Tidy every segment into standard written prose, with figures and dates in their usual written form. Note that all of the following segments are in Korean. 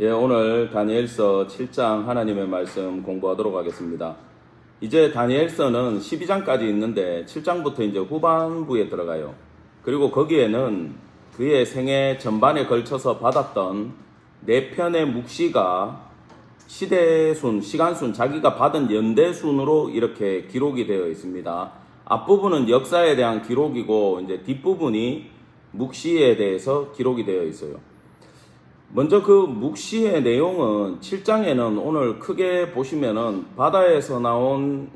오늘 다니엘서 7장 하나님의 말씀 공부하도록 하겠습니다. 이제 다니엘서는 12장까지 있는데 7장부터 이제 후반부에 들어가요. 그리고 거기에는 그의 생애 전반에 걸쳐서 받았던 4편의 묵시가 시대순, 시간순, 자기가 받은 연대순으로 이렇게 기록이 되어 있습니다. 앞부분은 역사에 대한 기록이고 이제 뒷부분이 묵시에 대해서 기록이 되어 있어요. 먼저 그 묵시의 내용은 7장에는 오늘 크게 보시면은 바다에서 나온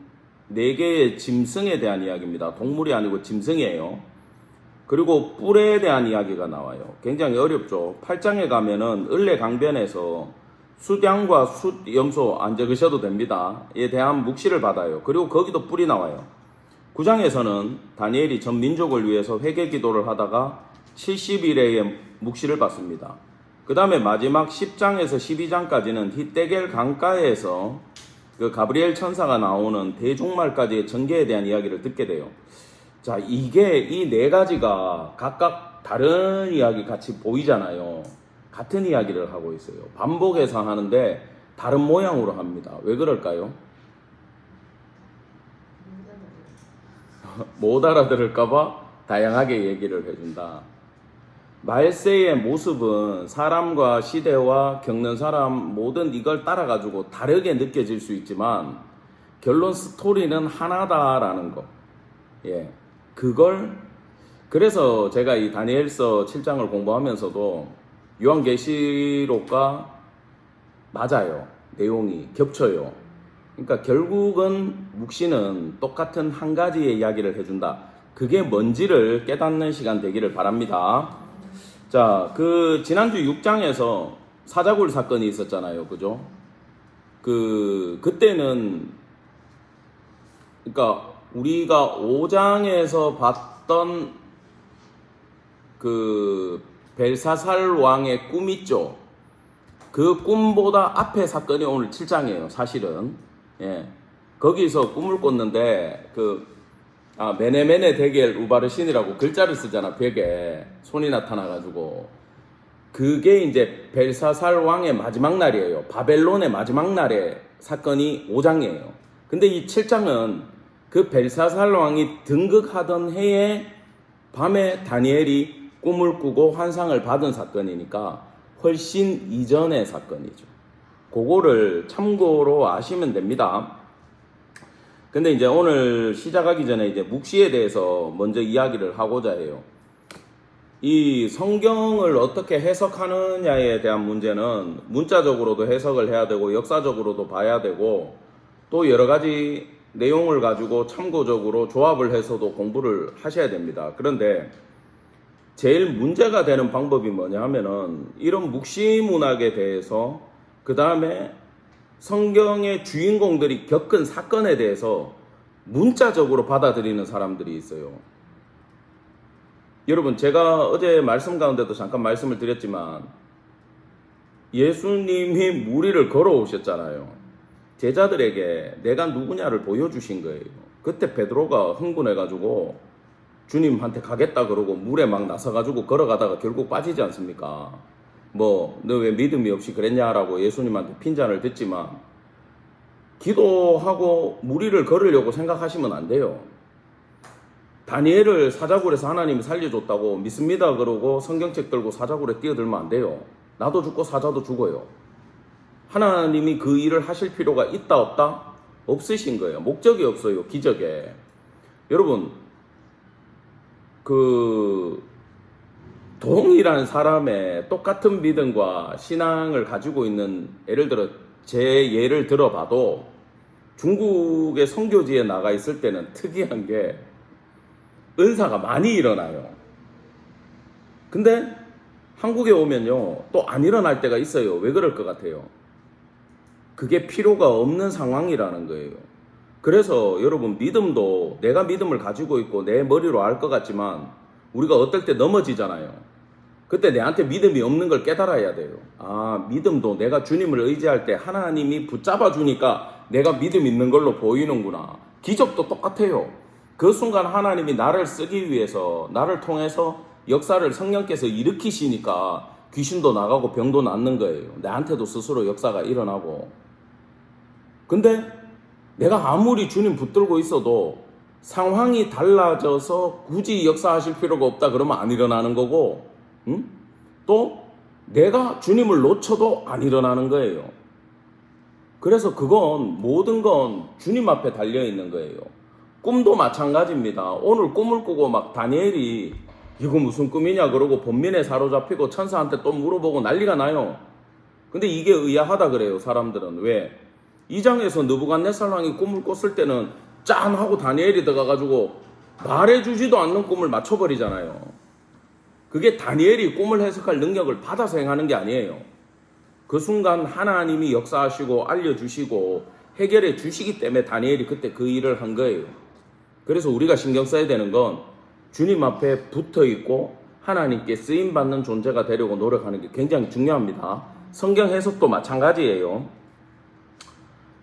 4개의 짐승에 대한 이야기입니다. 동물이 아니고 짐승이에요. 그리고 뿔에 대한 이야기가 나와요. 굉장히 어렵죠. 8장에 가면은 을레 강변에서 숫양과 숫염소 안 적으셔도 됩니다. 에 대한 묵시를 받아요. 그리고 거기도 뿔이 나와요. 9장에서는 다니엘이 전 민족을 위해서 회개 기도를 하다가 70일의 묵시를 받습니다. 그 다음에 마지막 10장에서 12장까지는 히데겔 강가에서 그 가브리엘 천사가 나오는 대종말까지의 전개에 대한 이야기를 듣게 돼요. 자, 이게 이 4가지가 각각 다른 이야기 같이 보이잖아요. 같은 이야기를 하고 있어요. 반복해서 하는데 다른 모양으로 합니다. 왜 그럴까요? 못 알아들을까봐 다양하게 얘기를 해준다. 말세의 모습은 사람과 시대와 겪는 사람 모든 이걸 따라가지고 다르게 느껴질 수 있지만 결론 스토리는 하나다라는 거. 그래서 제가 이 다니엘서 7장을 공부하면서도 요한계시록과 맞아요. 내용이 겹쳐요. 그러니까 결국은 묵시는 똑같은 한 가지의 이야기를 해준다. 그게 뭔지를 깨닫는 시간 되기를 바랍니다. 자, 지난주 6장에서 사자굴 사건이 있었잖아요. 그죠? 그때는, 그러니까 우리가 5장에서 봤던 벨사살 왕의 꿈 있죠? 그 꿈보다 앞에 사건이 오늘 7장이에요. 사실은. 거기서 꿈을 꿨는데, 메네메네 데겔 우바르신이라고 글자를 쓰잖아. 벽에 손이 나타나가지고 그게 이제 벨사살 왕의 마지막 날이에요. 바벨론의 마지막 날의 사건이 5장이에요. 근데 이 7장은 그 벨사살 왕이 등극하던 해에 밤에 다니엘이 꿈을 꾸고 환상을 받은 사건이니까 훨씬 이전의 사건이죠. 그거를 참고로 아시면 됩니다. 근데 이제 오늘 시작하기 전에 이제 묵시에 대해서 먼저 이야기를 하고자 해요. 이 성경을 어떻게 해석하느냐에 대한 문제는 문자적으로도 해석을 해야 되고 역사적으로도 봐야 되고 또 여러 가지 내용을 가지고 참고적으로 조합을 해서도 공부를 하셔야 됩니다. 그런데 제일 문제가 되는 방법이 뭐냐 하면은 이런 묵시 문학에 대해서 그 다음에 성경의 주인공들이 겪은 사건에 대해서 문자적으로 받아들이는 사람들이 있어요. 여러분, 제가 어제 말씀 가운데도 잠깐 말씀을 드렸지만 예수님이 무리를 걸어오셨잖아요. 제자들에게 내가 누구냐를 보여주신 거예요. 그때 베드로가 흥분해가지고 주님한테 가겠다 그러고 물에 막 나서가지고 걸어가다가 결국 빠지지 않습니까? 너 왜 믿음이 없이 그랬냐라고 예수님한테 핀잔을 듣지만 기도하고 무리를 걸으려고 생각하시면 안 돼요. 다니엘을 사자굴에서 하나님이 살려줬다고 믿습니다 그러고 성경책 들고 사자굴에 뛰어들면 안 돼요. 나도 죽고 사자도 죽어요. 하나님이 그 일을 하실 필요가 있다 없다? 없으신 거예요. 목적이 없어요. 기적에. 여러분, 동일한 사람의 똑같은 믿음과 신앙을 가지고 있는, 예를 들어 제 예를 들어봐도 중국의 선교지에 나가 있을 때는 특이한 게 은사가 많이 일어나요. 근데 한국에 오면요 또 안 일어날 때가 있어요. 왜 그럴 것 같아요? 그게 필요가 없는 상황이라는 거예요. 그래서 여러분, 믿음도 내가 믿음을 가지고 있고 내 머리로 알 것 같지만 우리가 어떨 때 넘어지잖아요. 그때 내한테 믿음이 없는 걸 깨달아야 돼요. 믿음도 내가 주님을 의지할 때 하나님이 붙잡아 주니까 내가 믿음 있는 걸로 보이는구나. 기적도 똑같아요. 그 순간 하나님이 나를 쓰기 위해서, 나를 통해서 역사를 성령께서 일으키시니까 귀신도 나가고 병도 낫는 거예요. 내한테도 스스로 역사가 일어나고. 근데 내가 아무리 주님 붙들고 있어도 상황이 달라져서 굳이 역사하실 필요가 없다 그러면 안 일어나는 거고, 또 내가 주님을 놓쳐도 안 일어나는 거예요. 그래서 그건 모든 건 주님 앞에 달려 있는 거예요. 꿈도 마찬가지입니다. 오늘 꿈을 꾸고 막 다니엘이 이거 무슨 꿈이냐 그러고 번민에 사로잡히고 천사한테 또 물어보고 난리가 나요. 근데 이게 의아하다 그래요, 사람들은. 왜? 2장에서 느부갓네살 왕이 꿈을 꿨을 때는 짠 하고 다니엘이 들어가가지고 말해주지도 않는 꿈을 맞춰버리잖아요. 그게 다니엘이 꿈을 해석할 능력을 받아서 행하는 게 아니에요. 그 순간 하나님이 역사하시고 알려주시고 해결해 주시기 때문에 다니엘이 그때 그 일을 한 거예요. 그래서 우리가 신경 써야 되는 건 주님 앞에 붙어 있고 하나님께 쓰임받는 존재가 되려고 노력하는 게 굉장히 중요합니다. 성경 해석도 마찬가지예요.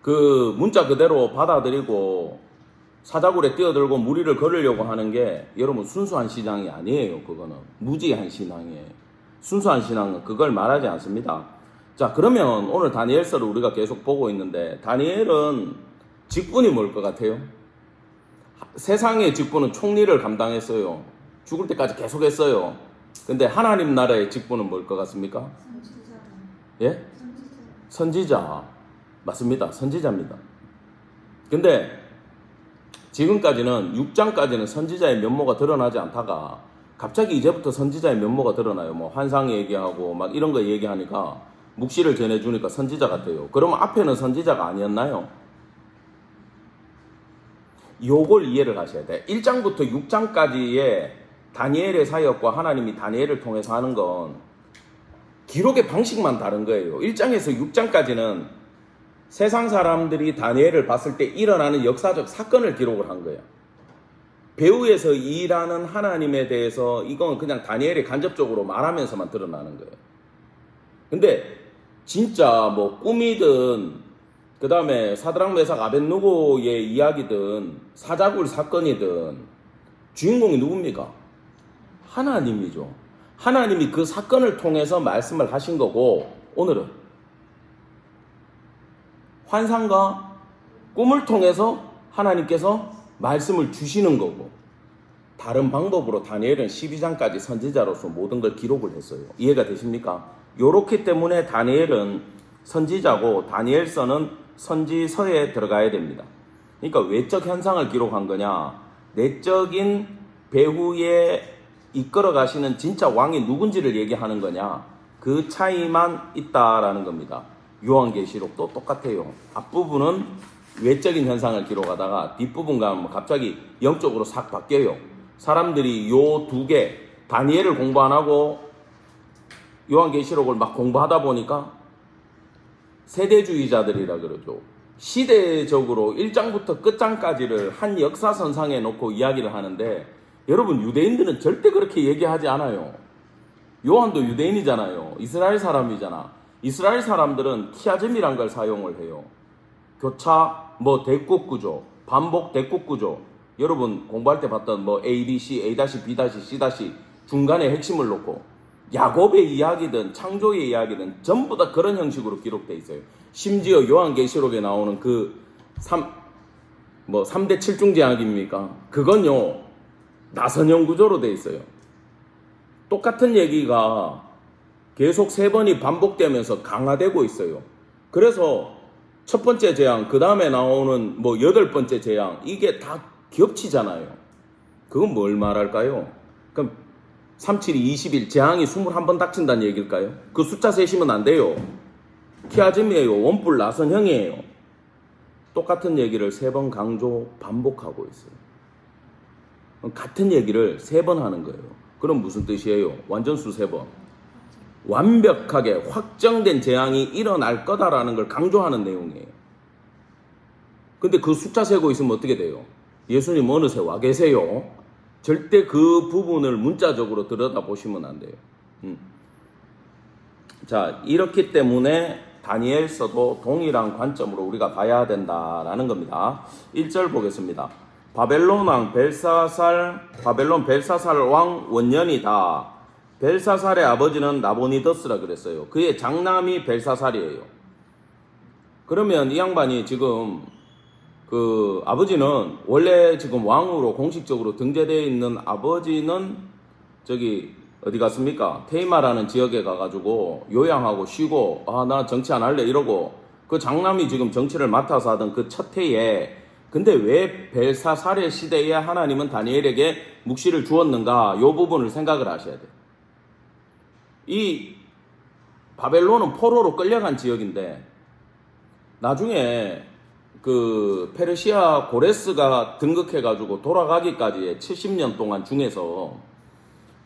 그 문자 그대로 받아들이고 사자굴에 뛰어들고 무리를 걸으려고 하는 게 여러분 순수한 신앙이 아니에요. 그거는 무지한 신앙이에요. 순수한 신앙은 그걸 말하지 않습니다. 자, 그러면 오늘 다니엘서를 우리가 계속 보고 있는데 다니엘은 직분이 뭘 것 같아요? 세상의 직분은 총리를 감당했어요. 죽을 때까지 계속 했어요. 근데 하나님 나라의 직분은 뭘 것 같습니까? 선지자. 예? 선지자. 맞습니다. 선지자입니다. 근데 지금까지는 6장까지는 선지자의 면모가 드러나지 않다가 갑자기 이제부터 선지자의 면모가 드러나요. 뭐 환상 얘기하고 막 이런 거 얘기하니까 묵시를 전해주니까 선지자 같아요. 그러면 앞에는 선지자가 아니었나요? 요걸 이해를 하셔야 돼. 1장부터 6장까지의 다니엘의 사역과 하나님이 다니엘을 통해서 하는 건 기록의 방식만 다른 거예요. 1장에서 6장까지는 세상 사람들이 다니엘을 봤을 때 일어나는 역사적 사건을 기록을 한 거예요. 배후에서 일하는 하나님에 대해서 이건 그냥 다니엘이 간접적으로 말하면서만 드러나는 거예요. 근데 진짜 뭐 꿈이든 그 다음에 사드락 메삭 아벳느고의 이야기든 사자굴 사건이든 주인공이 누굽니까? 하나님이죠. 하나님이 그 사건을 통해서 말씀을 하신 거고 오늘은 환상과 꿈을 통해서 하나님께서 말씀을 주시는 거고 다른 방법으로 다니엘은 12장까지 선지자로서 모든 걸 기록을 했어요. 이해가 되십니까? 요렇기 때문에 다니엘은 선지자고 다니엘서는 선지서에 들어가야 됩니다. 그러니까 외적 현상을 기록한 거냐 내적인 배후에 이끌어 가시는 진짜 왕이 누군지를 얘기하는 거냐 그 차이만 있다라는 겁니다. 요한계시록도 똑같아요. 앞부분은 외적인 현상을 기록하다가 뒷부분 가면 갑자기 영적으로 싹 바뀌어요. 사람들이 요 두 개 다니엘을 공부 안 하고 요한계시록을 막 공부하다 보니까 세대주의자들이라 그러죠. 시대적으로 1장부터 끝장까지를 한 역사선상에 놓고 이야기를 하는데 여러분 유대인들은 절대 그렇게 얘기하지 않아요. 요한도 유대인이잖아요. 이스라엘 사람이잖아. 이스라엘 사람들은 키아즘이란 걸 사용을 해요. 교차, 뭐 대국구조, 반복 대국구조. 여러분 공부할 때 봤던 뭐 A, B, C, A-, B-, C- 중간에 핵심을 놓고 야곱의 이야기든 창조의 이야기든 전부 다 그런 형식으로 기록되어 있어요. 심지어 요한계시록에 나오는 그 3대 7중 제약입니까? 그건요 나선형 구조로 되어 있어요. 똑같은 얘기가 계속 3번이 반복되면서 강화되고 있어요. 그래서 첫 번째 재앙, 그 다음에 나오는 뭐 8번째 재앙, 이게 다 겹치잖아요. 그건 뭘 말할까요? 그럼 37이 21, 재앙이 21번 닥친다는 얘기일까요? 그 숫자 세시면 안 돼요. 키아즘이에요. 원뿔 나선형이에요. 똑같은 얘기를 3번 강조 반복하고 있어요. 같은 얘기를 3번 하는 거예요. 그럼 무슨 뜻이에요? 완전수 3번. 완벽하게 확정된 재앙이 일어날 거다라는 걸 강조하는 내용이에요. 근데 그 숫자 세고 있으면 어떻게 돼요? 예수님 어느새 와 계세요? 절대 그 부분을 문자적으로 들여다보시면 안 돼요. 자, 이렇기 때문에 다니엘서도 동일한 관점으로 우리가 봐야 된다라는 겁니다. 1절 보겠습니다. 바벨론 벨사살 왕 원년이다. 벨사살의 아버지는 나보니더스라 그랬어요. 그의 장남이 벨사살이에요. 그러면 이 양반이 지금 그 아버지는 원래 지금 왕으로 공식적으로 등재되어 있는 아버지는 저기 어디 갔습니까? 테이마라는 지역에 가가지고 요양하고 쉬고 나 정치 안 할래 이러고 그 장남이 지금 정치를 맡아서 하던 그 첫 해에 근데 왜 벨사살의 시대에 하나님은 다니엘에게 묵시를 주었는가? 이 부분을 생각을 하셔야 돼요. 이 바벨론은 포로로 끌려간 지역인데 나중에 그 페르시아 고레스가 등극해가지고 돌아가기까지의 70년 동안 중에서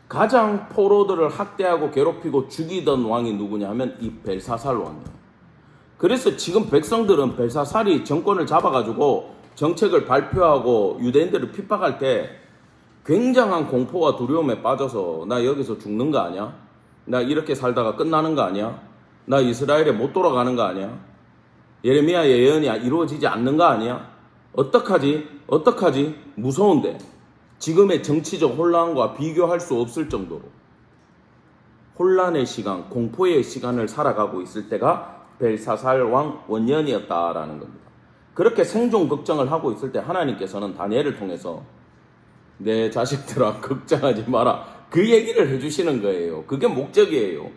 가장 포로들을 학대하고 괴롭히고 죽이던 왕이 누구냐 하면 이 벨사살 왕이에요. 그래서 지금 백성들은 벨사살이 정권을 잡아가지고 정책을 발표하고 유대인들을 핍박할 때 굉장한 공포와 두려움에 빠져서 나 여기서 죽는 거 아니야? 나 이렇게 살다가 끝나는 거 아니야? 나 이스라엘에 못 돌아가는 거 아니야? 예레미야 예언이 이루어지지 않는 거 아니야? 어떡하지? 무서운데 지금의 정치적 혼란과 비교할 수 없을 정도로 혼란의 시간, 공포의 시간을 살아가고 있을 때가 벨사살 왕 원년이었다라는 겁니다. 그렇게 생존 걱정을 하고 있을 때 하나님께서는 다니엘을 통해서 내 자식들아 걱정하지 마라 그 얘기를 해주시는 거예요. 그게 목적이에요.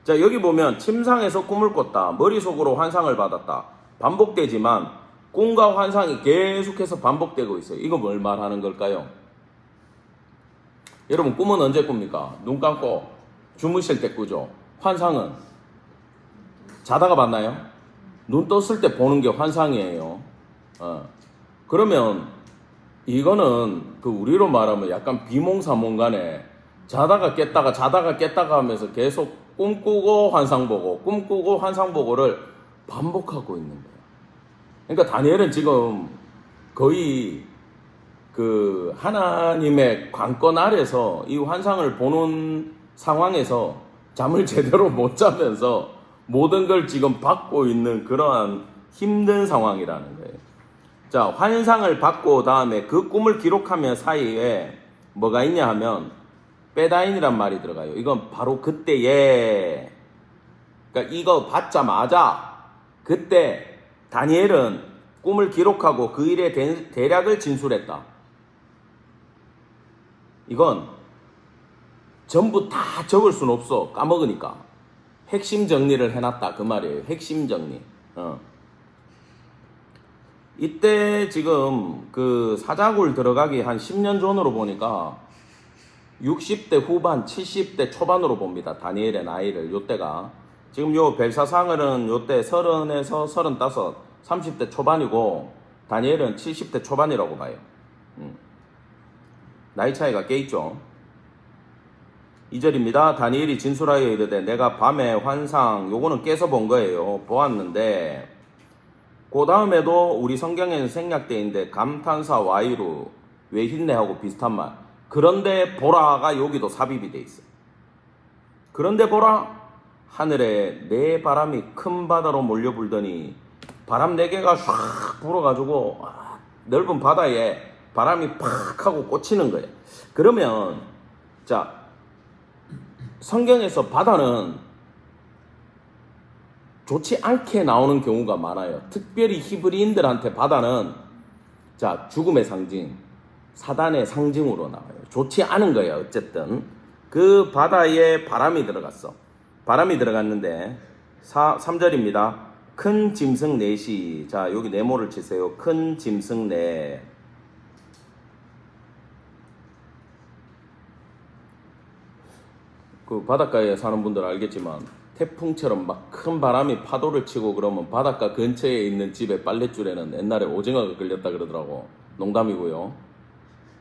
자, 여기 보면 침상에서 꿈을 꿨다. 머릿속으로 환상을 받았다. 반복되지만 꿈과 환상이 계속해서 반복되고 있어요. 이거 뭘 말하는 걸까요? 여러분 꿈은 언제 꿉니까? 눈 감고 주무실 때 꾸죠. 환상은 자다가 봤나요? 눈 떴을 때 보는 게 환상이에요. 그러면 이거는 그 우리로 말하면 약간 비몽사몽간에 자다가 깼다가 하면서 계속 꿈꾸고 환상 보고 꿈꾸고 환상 보고를 반복하고 있는 거예요. 그러니까 다니엘은 지금 거의 그 하나님의 관건 아래서 이 환상을 보는 상황에서 잠을 제대로 못 자면서 모든 걸 지금 받고 있는 그러한 힘든 상황이라는 거예요. 자, 환상을 받고 다음에 그 꿈을 기록하면 사이에 뭐가 있냐 하면 빼다인이란 말이 들어가요. 이건 바로 그때에 그러니까 이거 받자마자 그때 다니엘은 꿈을 기록하고 그 일의 대략을 진술했다. 이건 전부 다 적을 수는 없어. 까먹으니까. 핵심 정리를 해놨다. 그 말이에요. 핵심 정리. 이때 지금 그 사자굴 들어가기 한 10년 전으로 보니까 60대 후반, 70대 초반으로 봅니다. 다니엘의 나이를. 요때가. 지금 요 벨사살은 요때 30에서 35, 30대 초반이고 다니엘은 70대 초반이라고 봐요. 나이 차이가 꽤 있죠. 2절입니다. 다니엘이 진술하여 이르되 내가 밤에 환상 요거는 깨서 본 거예요. 보았는데 그 다음에도 우리 성경에는 생략되어 있는데 감탄사 와이루 외흰내하고 비슷한 말. 그런데 보라가 여기도 삽입이 돼 있어요. 그런데 보라 하늘에 네 바람이 큰 바다로 몰려 불더니 바람 네 개가 쫙 불어가지고 넓은 바다에 바람이 팍 하고 꽂히는 거예요. 그러면 자 성경에서 바다는 좋지 않게 나오는 경우가 많아요. 특별히 히브리인들한테 바다는 자 죽음의 상징, 사단의 상징으로 나와요. 좋지 않은 거예요. 어쨌든 그 바다에 바람이 들어갔어. 바람이 들어갔는데 3절입니다. 큰 짐승 넷이 자 여기 네모를 치세요. 큰 짐승 넷. 그 바닷가에 사는 분들 알겠지만 태풍처럼 막 큰 바람이 파도를 치고 그러면 바닷가 근처에 있는 집의 빨랫줄에는 옛날에 오징어가 걸렸다 그러더라고. 농담이고요.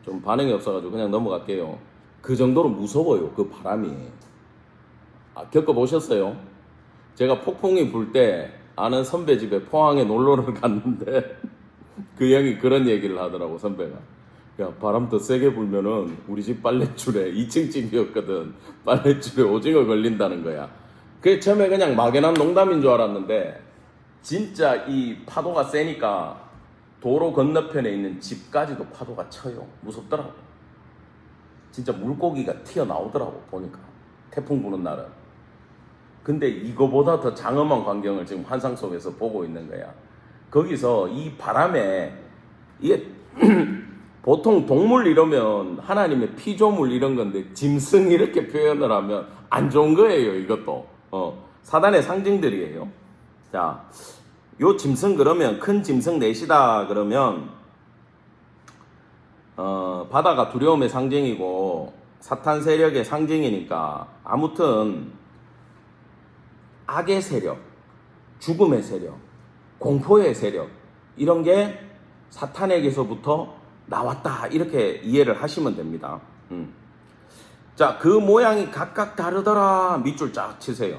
좀 반응이 없어가지고 그냥 넘어갈게요. 그 정도로 무서워요. 그 바람이. 겪어보셨어요? 제가 폭풍이 불 때 아는 선배 집에 포항에 놀러를 갔는데 그 형이 그런 얘기를 하더라고. 선배가 야 바람 더 세게 불면은 우리 집 빨랫줄에 2층 집이었거든. 빨랫줄에 오징어 걸린다는 거야. 그게 처음에 그냥 막연한 농담인 줄 알았는데 진짜 이 파도가 세니까 도로 건너편에 있는 집까지도 파도가 쳐요. 무섭더라고. 진짜 물고기가 튀어나오더라고 보니까. 태풍 부는 날은. 근데 이거보다 더 장엄한 광경을 지금 환상 속에서 보고 있는 거야. 거기서 이 바람에 이게 보통 동물 이러면 하나님의 피조물 이런 건데 짐승 이렇게 표현을 하면 안 좋은 거예요. 이것도 사단의 상징들이에요. 자, 요 짐승 그러면 큰 짐승 넷이다 그러면 바다가 두려움의 상징이고 사탄 세력의 상징이니까 아무튼 악의 세력, 죽음의 세력, 공포의 세력 이런 게 사탄에게서부터 나왔다 이렇게 이해를 하시면 됩니다. 자, 그 모양이 각각 다르더라. 밑줄 쫙 치세요.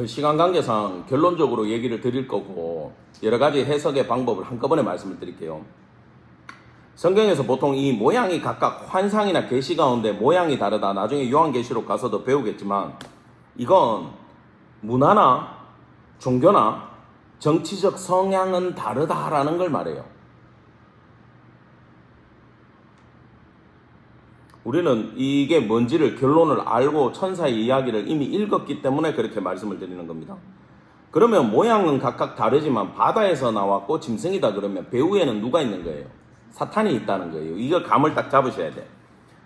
시간 관계상 결론적으로 얘기를 드릴 거고 여러 가지 해석의 방법을 한꺼번에 말씀을 드릴게요. 성경에서 보통 이 모양이 각각 환상이나 계시 가운데 모양이 다르다. 나중에 요한계시록 가서도 배우겠지만 이건 문화나 종교나 정치적 성향은 다르다라는 걸 말해요. 우리는 이게 뭔지를 결론을 알고 천사의 이야기를 이미 읽었기 때문에 그렇게 말씀을 드리는 겁니다. 그러면 모양은 각각 다르지만 바다에서 나왔고 짐승이다 그러면 배후에는 누가 있는 거예요? 사탄이 있다는 거예요. 이걸 감을 딱 잡으셔야 돼.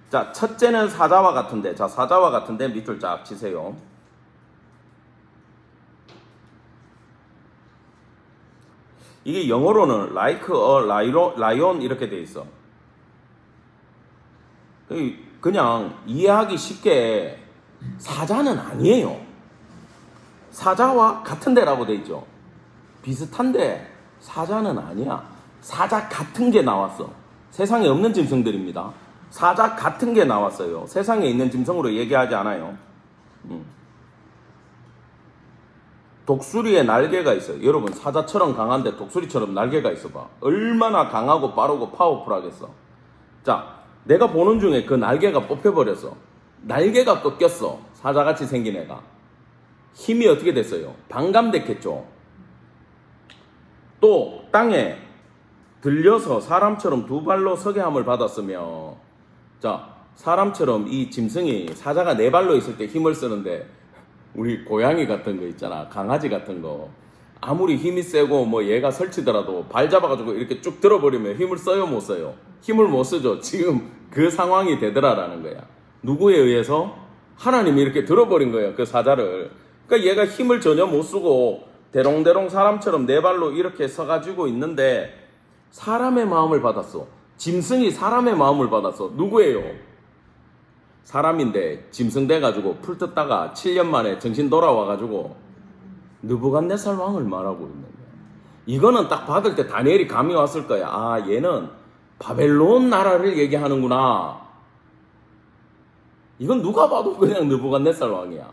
자, 첫째는 사자와 같은데, 자, 사자와 같은데 밑줄 쫙 치세요. 이게 영어로는 like a lion 이렇게 돼 있어. 그냥 이해하기 쉽게 사자는 아니에요. 사자와 같은데라고 돼 있죠. 비슷한데 사자는 아니야. 사자 같은 게 나왔어. 세상에 없는 짐승들입니다. 사자 같은 게 나왔어요. 세상에 있는 짐승으로 얘기하지 않아요. 독수리에 날개가 있어요. 여러분 사자처럼 강한데 독수리처럼 날개가 있어봐. 얼마나 강하고 빠르고 파워풀하겠어. 자, 내가 보는 중에 그 날개가 뽑혀버렸어. 날개가 꺾였어. 사자같이 생긴 애가. 힘이 어떻게 됐어요? 반감됐겠죠. 또 땅에 들려서 사람처럼 두 발로 서게 함을 받았으며, 자, 사람처럼 이 짐승이 사자가 네 발로 있을 때 힘을 쓰는데 우리 고양이 같은 거 있잖아, 강아지 같은 거 아무리 힘이 세고 뭐 얘가 설치더라도 발 잡아가지고 이렇게 쭉 들어버리면 힘을 써요 못 써요? 힘을 못 쓰죠. 지금 그 상황이 되더라라는 거야. 누구에 의해서? 하나님이 이렇게 들어버린 거예요, 그 사자를. 그러니까 얘가 힘을 전혀 못 쓰고 대롱대롱 사람처럼 네 발로 이렇게 서가지고 있는데 사람의 마음을 받았어. 짐승이 사람의 마음을 받았어. 누구예요? 사람인데 짐승 돼가지고 풀 뜯다가 7년 만에 정신 돌아와가지고 느부갓네살 왕을 말하고 있는 거야. 이거는 딱 받을 때 다니엘이 감이 왔을 거야. 아, 얘는 바벨론 나라를 얘기하는구나. 이건 누가 봐도 그냥 느부갓네살 왕이야.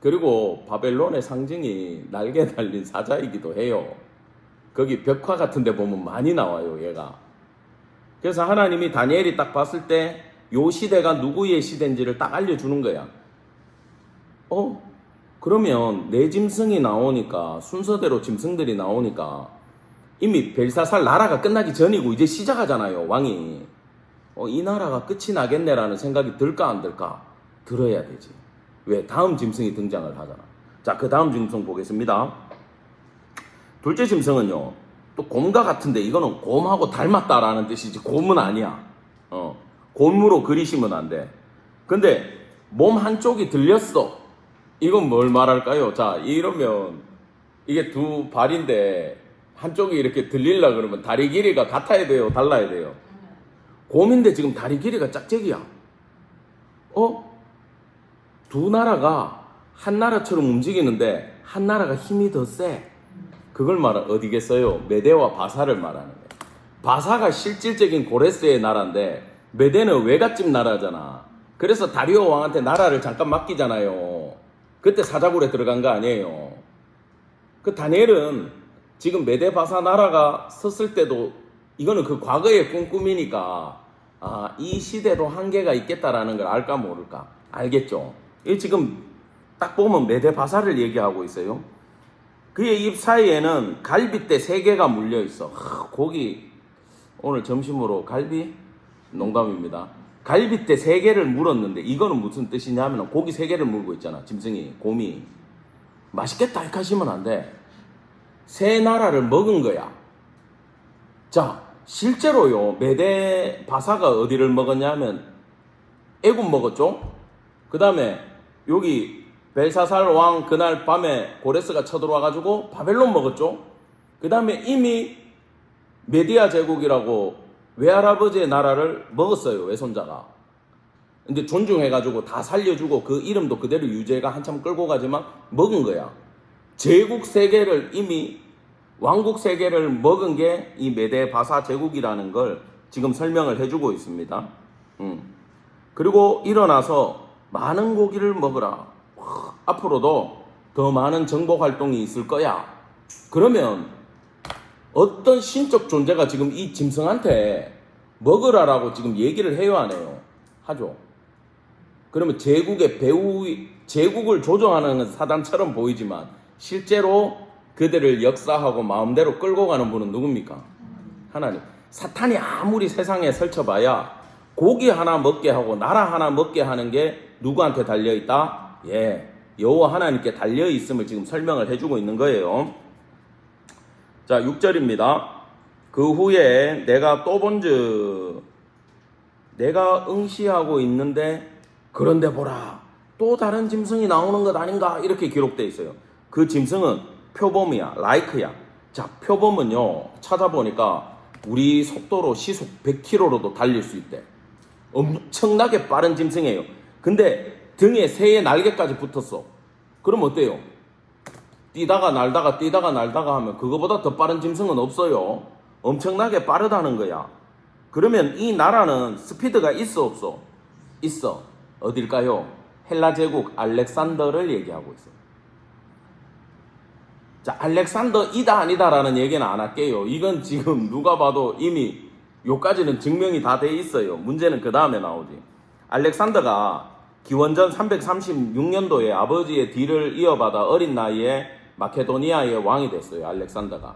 그리고 바벨론의 상징이 날개 달린 사자이기도 해요. 거기 벽화 같은 데 보면 많이 나와요, 얘가. 그래서 하나님이 다니엘이 딱 봤을 때 요 시대가 누구의 시대인지를 딱 알려주는 거야. 그러면 내 짐승이 나오니까, 순서대로 짐승들이 나오니까 이미 벨사살 나라가 끝나기 전이고 이제 시작하잖아요, 왕이. 이 나라가 끝이 나겠네라는 생각이 들까 안 들까? 들어야 되지. 왜? 다음 짐승이 등장을 하잖아. 자, 그 다음 짐승 보겠습니다. 둘째 짐승은요, 또 곰과 같은데 이거는 곰하고 닮았다라는 뜻이지 곰은 아니야. 곰으로 그리시면 안 돼. 근데 몸 한쪽이 들렸어. 이건 뭘 말할까요? 자, 이러면 이게 두 발인데 한쪽이 이렇게 들리려 그러면 다리 길이가 같아야 돼요, 달라야 돼요? 곰인데 지금 다리 길이가 짝짝이야. 두 나라가 한 나라처럼 움직이는데 한 나라가 힘이 더 세. 그걸 어디겠어요? 메대와 바사를 말하는 거예요. 바사가 실질적인 고레스의 나라인데 메대는 외갓집 나라잖아. 그래서 다리오 왕한테 나라를 잠깐 맡기잖아요. 그때 사자굴에 들어간 거 아니에요. 그 다니엘은 지금 메대 바사 나라가 섰을 때도 이거는 그 과거의 꿈꾸미니까 이 시대도 한계가 있겠다라는 걸 알까 모를까? 알겠죠? 이 지금 딱 보면 메대 바사를 얘기하고 있어요. 그의 입 사이에는 갈빗대 3개가 물려 있어. 고기 오늘 점심으로 갈비? 농담입니다. 갈비대 3개를 물었는데 이거는 무슨 뜻이냐면 고기 3개를 물고 있잖아. 짐승이, 곰이. 맛있겠다 이렇게 하시면 안 돼. 3나라를 먹은 거야. 자, 실제로요, 메대 바사가 어디를 먹었냐면 애굽 먹었죠. 그 다음에 여기 벨사살 왕 그날 밤에 고레스가 쳐들어와가지고 바벨론 먹었죠. 그 다음에 이미 메디아 제국이라고 외할아버지의 나라를 먹었어요, 외손자가. 근데 존중해가지고 다 살려주고 그 이름도 그대로 유죄가 한참 끌고 가지만 먹은 거야. 제국 3개를 이미 왕국 3개를 먹은 게 이 메데 바사 제국이라는 걸 지금 설명을 해주고 있습니다. 그리고 일어나서 많은 고기를 먹으라. 앞으로도 더 많은 정복 활동이 있을 거야. 그러면 어떤 신적 존재가 지금 이 짐승한테 먹으라라고 지금 얘기를 해요, 안 해요? 하죠. 그러면 제국의 제국을 조종하는 사단처럼 보이지만 실제로 그들을 역사하고 마음대로 끌고 가는 분은 누굽니까? 하나님. 사탄이 아무리 세상에 설쳐봐야 고기 하나 먹게 하고 나라 하나 먹게 하는 게 누구한테 달려있다? 예, 여호와 하나님께 달려있음을 지금 설명을 해주고 있는 거예요. 자, 6절입니다. 그 후에 내가 또 본즉 내가 응시하고 있는데 그런데 보라 또 다른 짐승이 나오는 것 아닌가 이렇게 기록되어 있어요. 그 짐승은 표범이야, 라이크야. 자, 표범은요 찾아보니까 우리 속도로 시속 100km로도 달릴 수 있대. 엄청나게 빠른 짐승이에요. 근데 등에 새의 날개까지 붙었어. 그럼 어때요? 뛰다가 날다가 뛰다가 날다가 하면 그거보다 더 빠른 짐승은 없어요. 엄청나게 빠르다는 거야. 그러면 이 나라는 스피드가 있어 없어? 있어. 어딜까요? 헬라 제국 알렉산더를 얘기하고 있어. 자, 알렉산더이다 아니다라는 얘기는 안 할게요. 이건 지금 누가 봐도 이미 요까지는 증명이 다 돼 있어요. 문제는 그 다음에 나오지. 알렉산더가 기원전 336년도에 아버지의 뒤를 이어받아 어린 나이에 마케도니아의 왕이 됐어요. 알렉산더가.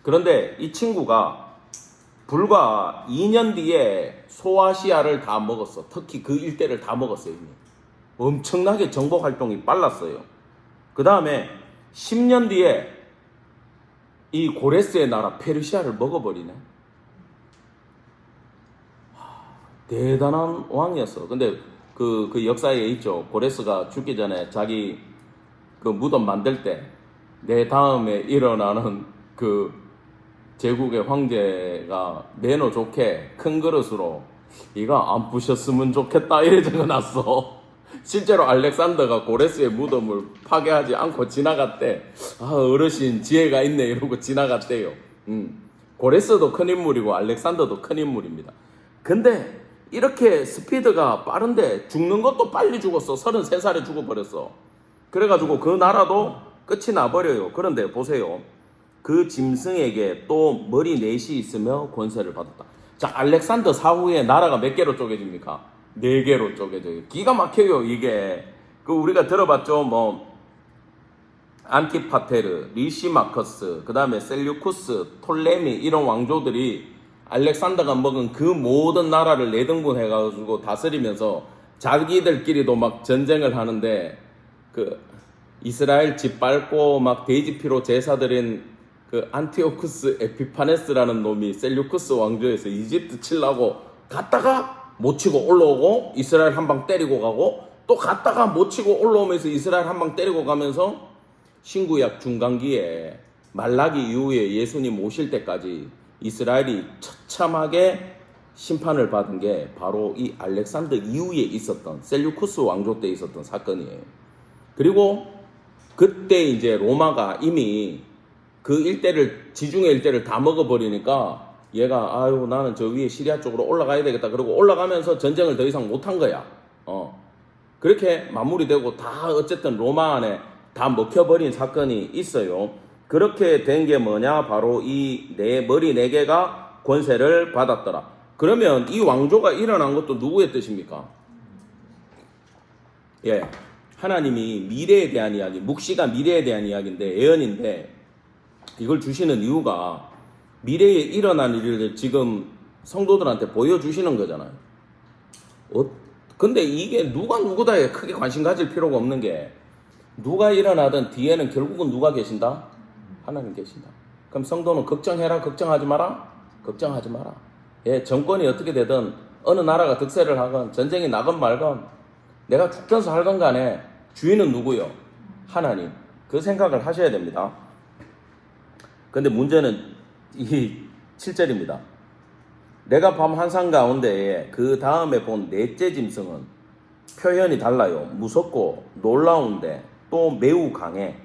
그런데 이 친구가 불과 2년 뒤에 소아시아를 다 먹었어. 터키 그 일대를 다 먹었어요. 이미. 엄청나게 정복 활동이 빨랐어요. 그 다음에 10년 뒤에 이 고레스의 나라 페르시아를 먹어버리네. 대단한 왕이었어. 근데 그 역사에 있죠. 고레스가 죽기 전에 자기 그 무덤 만들 때 내 다음에 일어나는 그 제국의 황제가 매너 좋게 큰 그릇으로 이거 안 부셨으면 좋겠다 이래 적어놨어. 실제로 알렉산더가 고레스의 무덤을 파괴하지 않고 지나갔대. 아, 어르신 지혜가 있네 이러고 지나갔대요. 고레스도 큰 인물이고 알렉산더도 큰 인물입니다. 근데 이렇게 스피드가 빠른데 죽는 것도 빨리 죽었어. 33살에 죽어버렸어. 그래가지고 그 나라도 끝이 나버려요. 그런데 보세요. 그 짐승에게 또 머리 넷이 있으며 권세를 받았다. 자, 알렉산더 사후에 나라가 몇 개로 쪼개집니까? 4개로 쪼개져요. 기가 막혀요, 이게. 그 우리가 들어봤죠? 뭐 안티파테르, 리시마커스, 그 다음에 셀류쿠스, 톨레미 이런 왕조들이 알렉산더가 먹은 그 모든 나라를 4등분 해가지고 다스리면서 자기들끼리도 막 전쟁을 하는데 그 이스라엘 짓밟고 막 돼지피로 제사드린 그 안티오쿠스 에피파네스라는 놈이 셀류쿠스 왕조에서 이집트 치려고 갔다가 못 치고 올라오고 이스라엘 한 방 때리고 가고 또 갔다가 못 치고 올라오면서 이스라엘 한 방 때리고 가면서 신구약 중간기에 말라기 이후에 예수님 오실 때까지 이스라엘이 처참하게 심판을 받은 게 바로 이 알렉산더 이후에 있었던 셀류쿠스 왕조 때 있었던 사건이에요. 그리고 그때 이제 로마가 이미 그 일대를 지중해 일대를 다 먹어버리니까 얘가 아유 나는 저 위에 시리아 쪽으로 올라가야 되겠다 그러고 올라가면서 전쟁을 더 이상 못한 거야. 그렇게 마무리되고 다 어쨌든 로마 안에 다 먹혀버린 사건이 있어요. 그렇게 된 게 뭐냐? 바로 이 머리 4개가 권세를 받았더라. 그러면 이 왕조가 일어난 것도 누구의 뜻입니까? 예, 하나님이 미래에 대한 이야기, 묵시가 미래에 대한 이야기인데 예언인데 이걸 주시는 이유가 미래에 일어난 일을 지금 성도들한테 보여주시는 거잖아요. 근데 이게 누가 누구다에 크게 관심 가질 필요가 없는 게, 누가 일어나든 뒤에는 결국은 누가 계신다? 하나님 계신다. 그럼 성도는 걱정해라, 걱정하지 마라? 걱정하지 마라. 예, 정권이 어떻게 되든, 어느 나라가 득세를 하건, 전쟁이 나건 말건, 내가 죽든서 할건 간에 주인은 누구요? 하나님. 그 생각을 하셔야 됩니다. 근데 문제는 이 7절입니다. 내가 밤 한상 가운데에 그 다음에 본 넷째 짐승은 표현이 달라요. 무섭고 놀라운데 또 매우 강해.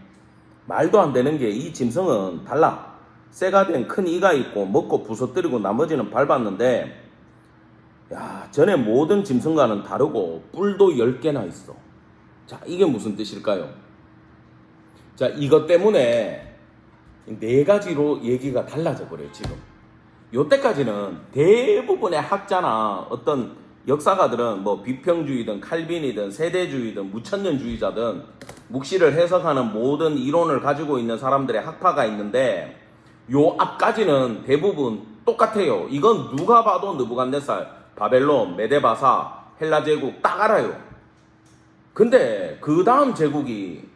말도 안 되는 게 이 짐승은 달라. 쇠가 된 큰 이가 있고 먹고 부서뜨리고 나머지는 밟았는데, 야, 전에 모든 짐승과는 다르고 뿔도 10개나 있어. 자, 이게 무슨 뜻일까요? 자, 이것 때문에 네 가지로 얘기가 달라져 버려요, 지금. 요때까지는 대부분의 학자나 어떤 역사가들은 뭐 비평주의든 칼빈이든 세대주의든 무천년주의자든 묵시를 해석하는 모든 이론을 가지고 있는 사람들의 학파가 있는데, 요 앞까지는 대부분 똑같아요. 이건 누가 봐도 느부갓네살, 바벨론, 메데바사, 헬라 제국 딱 알아요. 근데 그 다음 제국이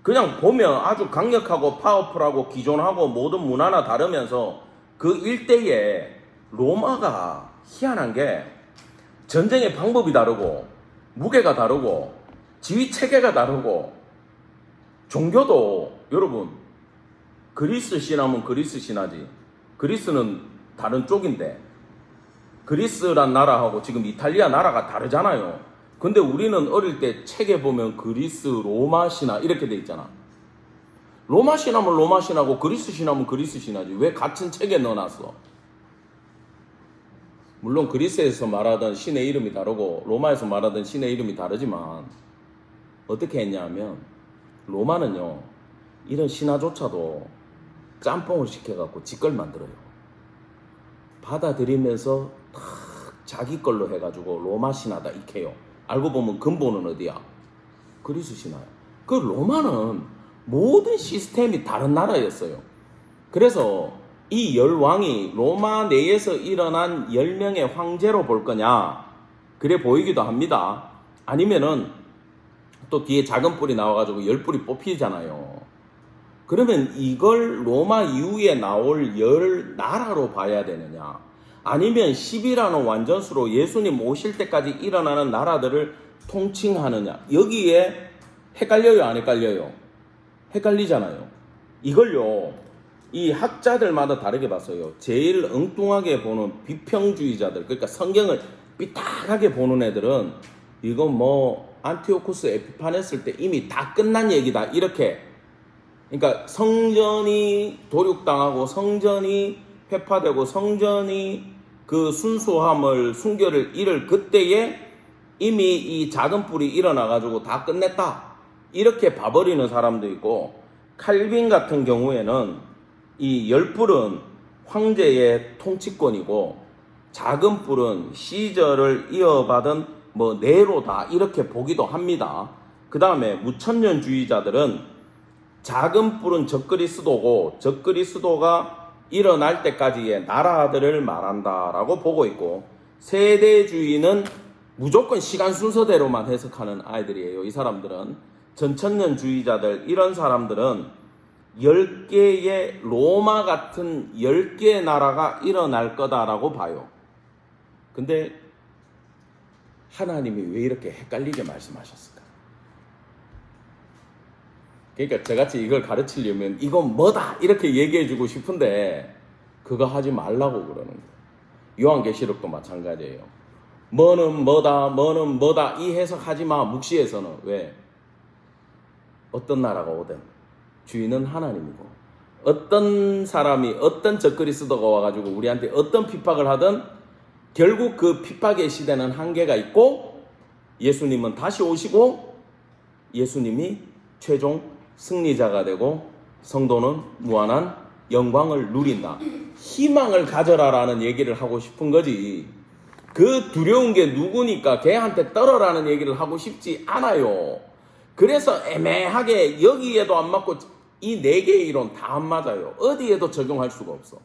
그냥 보면 아주 강력하고 파워풀하고 기존하고 모든 문화나 다르면서 그 일대에 로마가 희한한 게 전쟁의 방법이 다르고 무게가 다르고 지휘 체계가 다르고, 종교도 여러분 그리스 신화면 그리스 신화지, 그리스는 다른 쪽인데 그리스란 나라하고 지금 이탈리아 나라가 다르잖아요. 근데 우리는 어릴 때 책에 보면 그리스 로마 신화 이렇게 돼 있잖아. 로마 신화면 로마 신화고 그리스 신화면 그리스 신화지. 왜 같은 책에 넣어놨어? 물론 그리스에서 말하던 신의 이름이 다르고 로마에서 말하던 신의 이름이 다르지만, 어떻게 했냐면 로마는요, 이런 신화조차도 짬뽕을 시켜갖고 지걸 만들어요. 받아들이면서 탁 자기 걸로 해가지고 로마 신화다 익혀요. 알고 보면 근본은 어디야? 그리스 신화야. 그 로마는 모든 시스템이 다른 나라였어요. 그래서 이 10왕이 로마 내에서 일어난 10명의 황제로 볼 거냐, 그래 보이기도 합니다. 아니면은 또 뒤에 작은 뿔이 나와가지고 10뿔이 뽑히잖아요. 그러면 이걸 로마 이후에 나올 10나라로 봐야 되느냐, 아니면 10이라는 완전수로 예수님 오실 때까지 일어나는 나라들을 통칭하느냐, 여기에 헷갈려요, 안 헷갈려요? 헷갈리잖아요. 이걸요, 이 학자들마다 다르게 봤어요. 제일 엉뚱하게 보는 비평주의자들, 그러니까 성경을 삐딱하게 보는 애들은 이건 뭐 안티오쿠스 에피파네스 때 이미 다 끝난 얘기다, 이렇게. 그러니까 성전이 도륙당하고 성전이 회파되고 성전이 그 순수함을 순결을 잃을 그때에 이미 이 작은 뿔이 일어나가지고 다 끝냈다, 이렇게 봐버리는 사람도 있고, 칼빈 같은 경우에는 이 10뿔은 황제의 통치권이고 작은 뿔은 시절을 이어받은 뭐 네로다, 이렇게 보기도 합니다. 그 다음에 무천년주의자들은 작은 뿔은 적그리스도고 적그리스도가 일어날 때까지의 나라들을 말한다라고 보고 있고, 세대주의는 무조건 시간 순서대로만 해석하는 아이들이에요. 이 사람들은 전천년주의자들, 이런 사람들은 10개의 로마 같은 10개의 나라가 일어날 거다라고 봐요. 근데 하나님이 왜 이렇게 헷갈리게 말씀하셨을까? 그러니까 저같이 이걸 가르치려면 이건 뭐다 이렇게 얘기해주고 싶은데 그거 하지 말라고 그러는 거예요. 요한계시록도 마찬가지예요. 뭐는 뭐다, 뭐는 뭐다, 이 해석하지 마. 묵시에서는. 왜? 어떤 나라가 오든 주인은 하나님이고, 어떤 사람이 어떤 적그리스도가 와가지고 우리한테 어떤 핍박을 하든 결국 그 핍박의 시대는 한계가 있고, 예수님은 다시 오시고 예수님이 최종 승리자가 되고 성도는 무한한 영광을 누린다. 희망을 가져라라는 얘기를 하고 싶은 거지, 그 두려운 게 누구니까 걔한테 떨어라는 얘기를 하고 싶지 않아요. 그래서 애매하게 여기에도 안 맞고 이 4개의 이론 다 안 맞아요. 어디에도 적용할 수가 없어.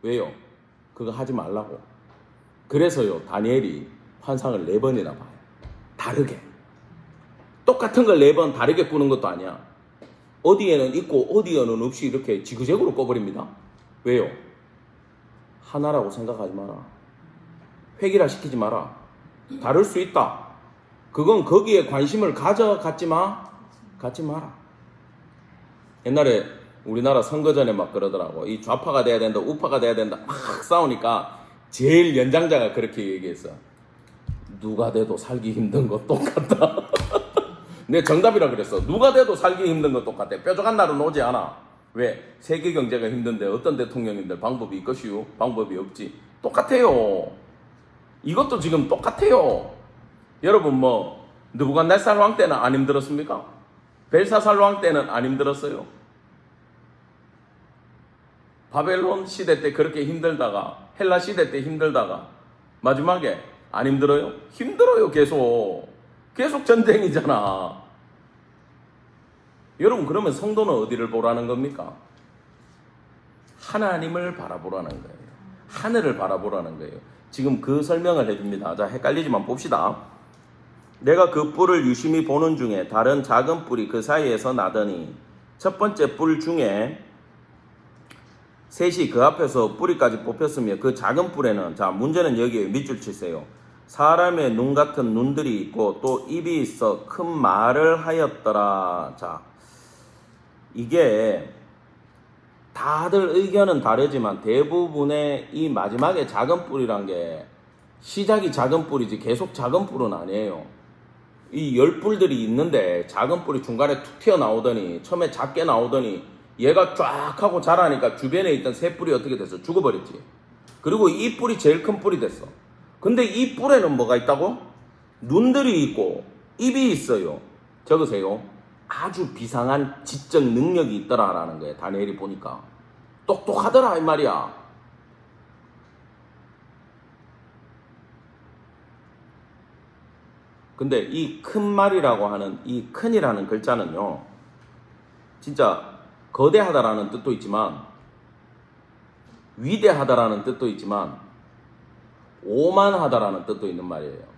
왜요? 그거 하지 말라고. 그래서요, 다니엘이 환상을 4번이나 봐요. 다르게. 똑같은 걸 4번 다르게 꾸는 것도 아니야. 어디에는 있고 어디에는 없이 이렇게 지그재그로 꺼버립니다. 왜요? 하나라고 생각하지 마라. 획일화 시키지 마라. 다를 수 있다. 그건 거기에 관심을 갖지 마라. 옛날에 우리나라 선거 전에 막 그러더라고. 이 좌파가 돼야 된다, 우파가 돼야 된다. 막 싸우니까 제일 연장자가 그렇게 얘기했어. 누가 돼도 살기 힘든 거 똑같다. 내 정답이라 그랬어. 누가 돼도 살기 힘든 거 똑같아. 뾰족한 날은 오지 않아. 왜? 세계 경제가 힘든데 어떤 대통령인들 방법이 있것이요? 방법이 없지. 똑같아요. 이것도 지금 똑같아요. 여러분 뭐 느부갓네살 왕 때는 안 힘들었습니까? 벨사살 왕 때는 안 힘들었어요. 바벨론 시대 때 그렇게 힘들다가 헬라 시대 때 힘들다가 마지막에 안 힘들어요? 힘들어요. 계속 전쟁이잖아. 여러분 그러면 성도는 어디를 보라는 겁니까? 하나님을 바라보라는 거예요. 하늘을 바라보라는 거예요. 지금 그 설명을 해줍니다. 자, 헷갈리지만 봅시다. 내가 그 뿔을 유심히 보는 중에 다른 작은 뿔이 그 사이에서 나더니 첫 번째 뿔 중에 셋이 그 앞에서 뿌리까지 뽑혔으며 그 작은 뿔에는, 자, 문제는 여기에 밑줄 치세요. 사람의 눈 같은 눈들이 있고 또 입이 있어 큰 말을 하였더라. 자, 이게 다들 의견은 다르지만 대부분의 이 마지막에 작은 뿔이란 게 시작이 작은 뿔이지 계속 작은 뿔은 아니에요. 이 10뿔들이 있는데 작은 뿔이 중간에 툭 튀어나오더니 처음에 작게 나오더니 얘가 쫙 하고 자라니까 주변에 있던 새 뿔이 어떻게 됐어? 죽어버렸지. 그리고 이 뿔이 제일 큰 뿔이 됐어. 근데 이 뿔에는 뭐가 있다고? 눈들이 있고 입이 있어요. 적으세요. 아주 비상한 지적 능력이 있더라라는 거예요. 다니엘이 보니까 똑똑하더라 이 말이야. 근데 이 큰 말이라고 하는 이 큰이라는 글자는요, 진짜 거대하다라는 뜻도 있지만 위대하다라는 뜻도 있지만 오만하다라는 뜻도 있는 말이에요.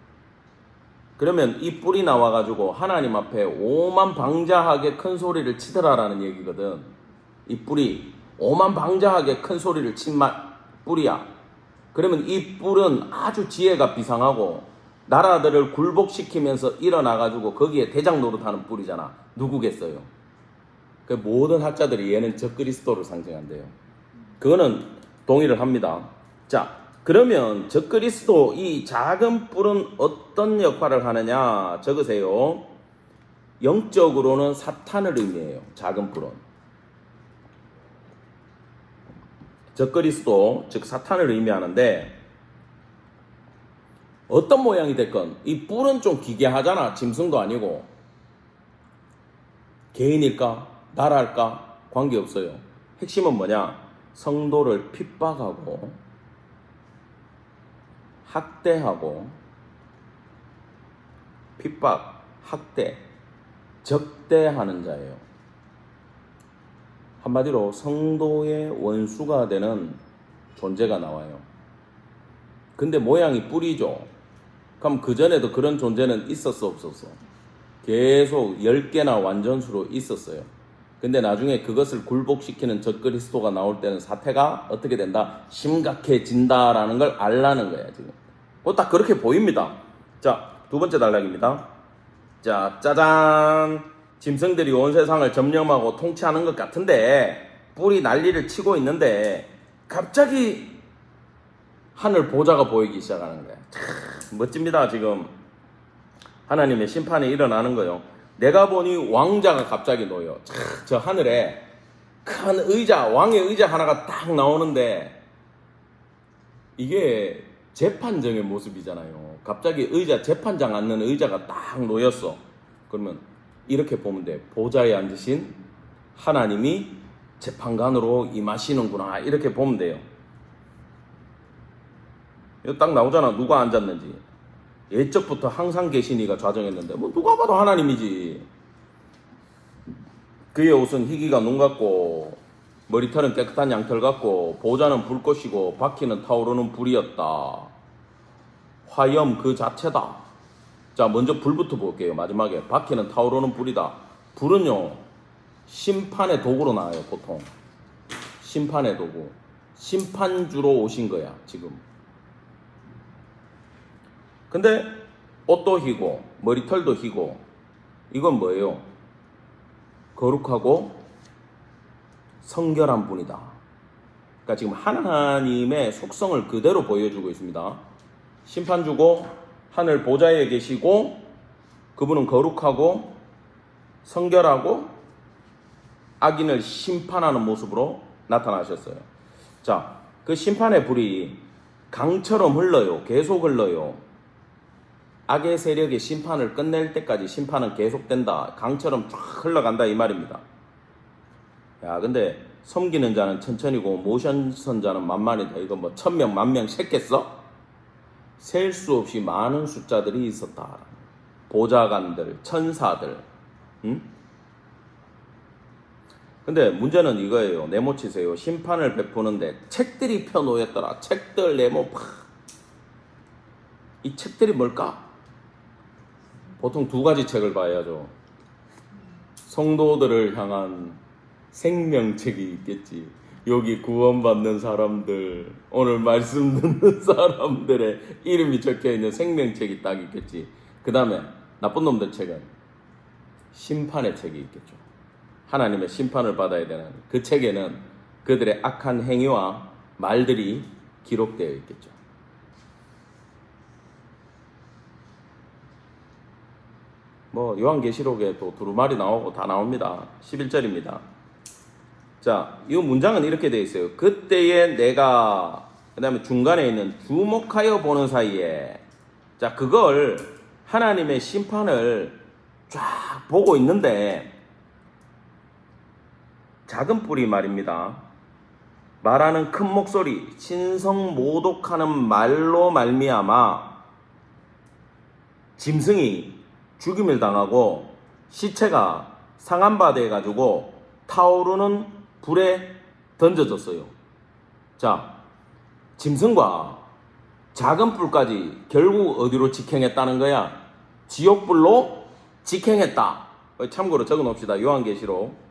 그러면 이 뿔이 나와가지고 하나님 앞에 오만방자하게 큰 소리를 치더라라는 얘기거든. 이 뿔이 오만방자하게 큰 소리를 친 뿔이야. 그러면 이 뿔은 아주 지혜가 비상하고 나라들을 굴복시키면서 일어나가지고 거기에 대장 노릇하는 뿔이잖아. 누구겠어요? 그 모든 학자들이 얘는 적그리스도를 상징한대요. 그거는 동의를 합니다. 자, 그러면 적그리스도 이 작은 뿔은 어떤 역할을 하느냐 적으세요. 영적으로는 사탄을 의미해요. 작은 뿔은 적그리스도 즉 사탄을 의미하는데 어떤 모양이 됐건 이 뿔은 좀 기괴하잖아. 짐승도 아니고. 개인일까 나라일까 관계없어요. 핵심은 뭐냐? 성도를 핍박하고 학대하고 핍박, 학대, 적대하는 자예요. 한마디로 성도의 원수가 되는 존재가 나와요. 근데 모양이 뿔이죠. 그럼 그전에도 그런 존재는 있었어 없었어? 계속 10개나 완전수로 있었어요. 근데 나중에 그것을 굴복시키는 적그리스도가 나올 때는 사태가 어떻게 된다? 심각해진다라는 걸 알라는 거야 지금. 딱 그렇게 보입니다. 자, 두 번째 단락입니다. 자, 짜잔. 짐승들이 온 세상을 점령하고 통치하는 것 같은데 뿔이 난리를 치고 있는데 갑자기 하늘 보좌가 보이기 시작하는 거야. 참 멋집니다. 지금 하나님의 심판이 일어나는 거예요. 내가 보니 왕자가 갑자기 놓여. 저 하늘에 큰 의자, 왕의 의자 하나가 딱 나오는데 이게 재판정의 모습이잖아요. 갑자기 의자, 재판장 앉는 의자가 딱 놓였어. 그러면 이렇게 보면 돼. 보좌에 앉으신 하나님이 재판관으로 임하시는구나. 이렇게 보면 돼요. 이거 딱 나오잖아. 누가 앉았는지. 예적부터 항상 계시니가 좌정했는데 뭐 누가 봐도 하나님이지. 그의 옷은 희기가 눈 같고 머리털은 깨끗한 양털 같고 보좌는 불꽃이고 바퀴는 타오르는 불이었다. 화염 그 자체다. 자, 먼저 불부터 볼게요. 마지막에 바퀴는 타오르는 불이다. 불은요, 심판의 도구로 나와요. 보통 심판의 도구, 심판주로 오신 거야 지금. 근데 옷도 희고 머리털도 희고, 이건 뭐예요? 거룩하고 성결한 분이다. 그러니까 지금 하나님의 속성을 그대로 보여주고 있습니다. 심판주고 하늘 보좌에 계시고, 그분은 거룩하고 성결하고 악인을 심판하는 모습으로 나타나셨어요. 자, 그 심판의 불이 강처럼 흘러요. 계속 흘러요. 악의 세력의 심판을 끝낼 때까지 심판은 계속된다. 강처럼 쫙 흘러간다 이 말입니다. 야, 근데 섬기는 자는 천천히고 모션 선자는 만만이다. 이거 뭐 1000명, 10,000명 셌겠어? 셀 수 없이 많은 숫자들이 있었다. 보좌관들, 천사들. 응? 근데 문제는 이거예요. 네모치세요. 심판을 베푸는데 책들이 펴놓였더라. 책들 네모 팍. 이 책들이 뭘까? 보통 두 가지 책을 봐야죠. 성도들을 향한 생명책이 있겠지. 여기 구원받는 사람들, 오늘 말씀 듣는 사람들의 이름이 적혀있는 생명책이 딱 있겠지. 그 다음에 나쁜 놈들 책은 심판의 책이 있겠죠. 하나님의 심판을 받아야 되는 그 책에는 그들의 악한 행위와 말들이 기록되어 있겠죠. 뭐 요한계시록에 또 두루마리 나오고 다 나옵니다. 11절입니다. 자, 이 문장은 이렇게 되어 있어요. 그때에 내가, 그 다음에 중간에 있는 주목하여 보는 사이에, 자, 그걸 하나님의 심판을 쫙 보고 있는데, 작은 뿔이 말입니다. 말하는 큰 목소리, 신성 모독하는 말로 말미암아 짐승이 죽임을 당하고 시체가 상한 바 돼 가지고 타오르는 불에 던져졌어요. 자, 짐승과 작은 뿔까지 결국 어디로 직행했다는 거야? 지옥불로 직행했다. 참고로 적어 놓읍시다. 요한계시록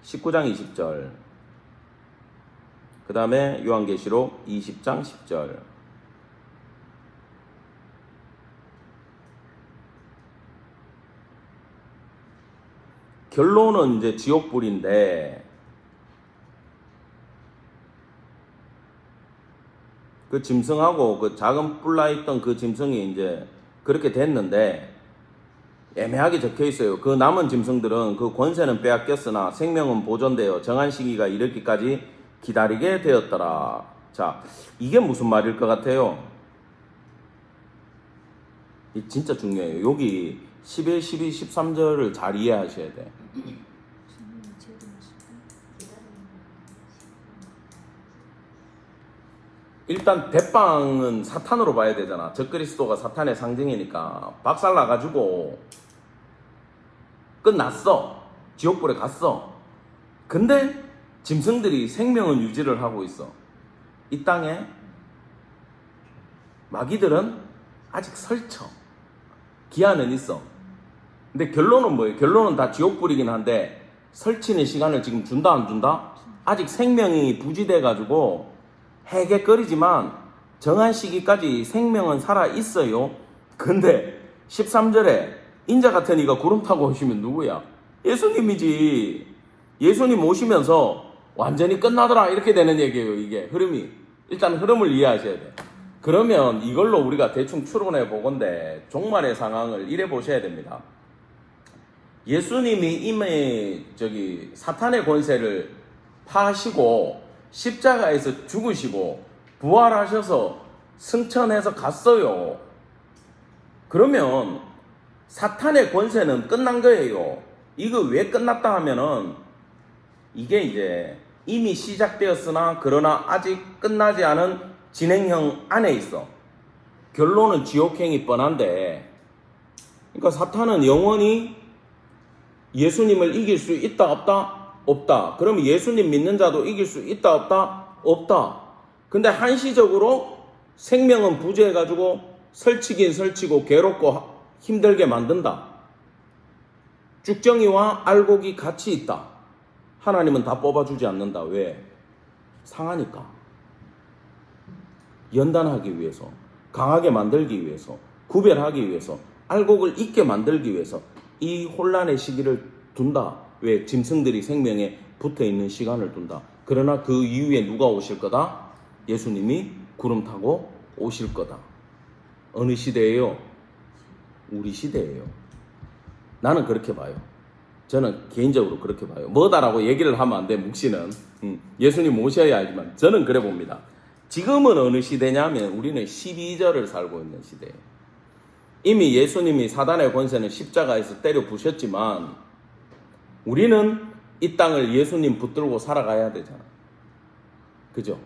19장 20절, 그 다음에 요한계시록 20장 10절. 결론은 이제 지옥불인데, 그 짐승하고 그 작은 뿔나 있던 그 짐승이 이제 그렇게 됐는데, 애매하게 적혀 있어요. 그 남은 짐승들은 그 권세는 빼앗겼으나 생명은 보존되어 정한 시기가 이르기까지 기다리게 되었더라. 자, 이게 무슨 말일 것 같아요? 이 진짜 중요해요. 여기 11, 12, 13절을 잘 이해하셔야 돼. 일단 대빵은 사탄으로 봐야 되잖아. 적그리스도가 사탄의 상징이니까 박살 나가지고 끝났어. 지옥불에 갔어. 근데 짐승들이 생명은 유지를 하고 있어. 이 땅에 마귀들은 아직 설쳐. 기한은 있어. 근데 결론은 뭐예요? 결론은 다 지옥불이긴 한데, 설치는 시간을 지금 준다 안 준다? 아직 생명이 부지돼 가지고 해객거리지만 정한 시기까지 생명은 살아 있어요. 근데 13절에 인자 같은 이가 구름 타고 오시면 누구야? 예수님이지. 예수님 오시면서 완전히 끝나더라 이렇게 되는 얘기예요. 이게 흐름이. 일단 흐름을 이해하셔야 돼요. 그러면 이걸로 우리가 대충 추론해 보건데 종말의 상황을 이래 보셔야 됩니다. 예수님이 이미 사탄의 권세를 파시고 십자가에서 죽으시고 부활하셔서 승천해서 갔어요. 그러면 사탄의 권세는 끝난 거예요. 이거 왜 끝났다 하면은 이게 이제 이미 시작되었으나 그러나 아직 끝나지 않은 진행형 안에 있어. 결론은 지옥행이 뻔한데, 그러니까 사탄은 영원히 예수님을 이길 수 있다 없다? 없다. 그러면 예수님 믿는 자도 이길 수 있다, 없다? 없다. 근데 한시적으로 생명은 부재해가지고 설치긴 설치고 괴롭고 힘들게 만든다. 쭉정이와 알곡이 같이 있다. 하나님은 다 뽑아주지 않는다. 왜? 상하니까. 연단하기 위해서, 강하게 만들기 위해서, 구별하기 위해서, 알곡을 있게 만들기 위해서 이 혼란의 시기를 둔다. 왜? 짐승들이 생명에 붙어있는 시간을 둔다. 그러나 그 이후에 누가 오실 거다? 예수님이 구름 타고 오실 거다. 어느 시대예요? 우리 시대예요. 나는 그렇게 봐요. 저는 개인적으로 그렇게 봐요. 뭐다라고 얘기를 하면 안 돼, 묵시는. 예수님 오셔야 알지만 저는 그래 봅니다. 지금은 어느 시대냐면 우리는 12절을 살고 있는 시대예요. 이미 예수님이 사단의 권세는 십자가에서 때려 부셨지만 우리는 이 땅을 예수님 붙들고 살아가야 되잖아. 그죠?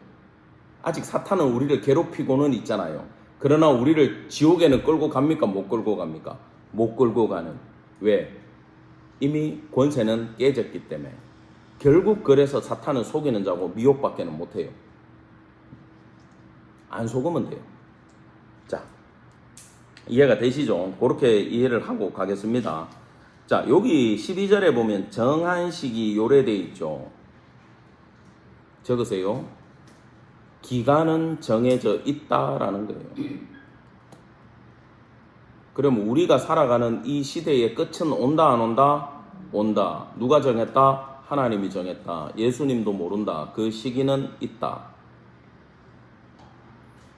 아직 사탄은 우리를 괴롭히고는 있잖아요. 그러나 우리를 지옥에는 끌고 갑니까? 못 끌고 갑니까? 못 끌고 가는. 왜? 이미 권세는 깨졌기 때문에. 결국 그래서 사탄은 속이는 자고 미혹밖에는 못해요. 안 속으면 돼요. 자, 이해가 되시죠? 그렇게 이해를 하고 가겠습니다. 자, 여기 12절에 보면 정한 시기 요래돼 있죠. 적으세요. 기간은 정해져 있다라는 거예요. 그럼 우리가 살아가는 이 시대의 끝은 온다 안 온다? 온다. 누가 정했다? 하나님이 정했다. 예수님도 모른다. 그 시기는 있다.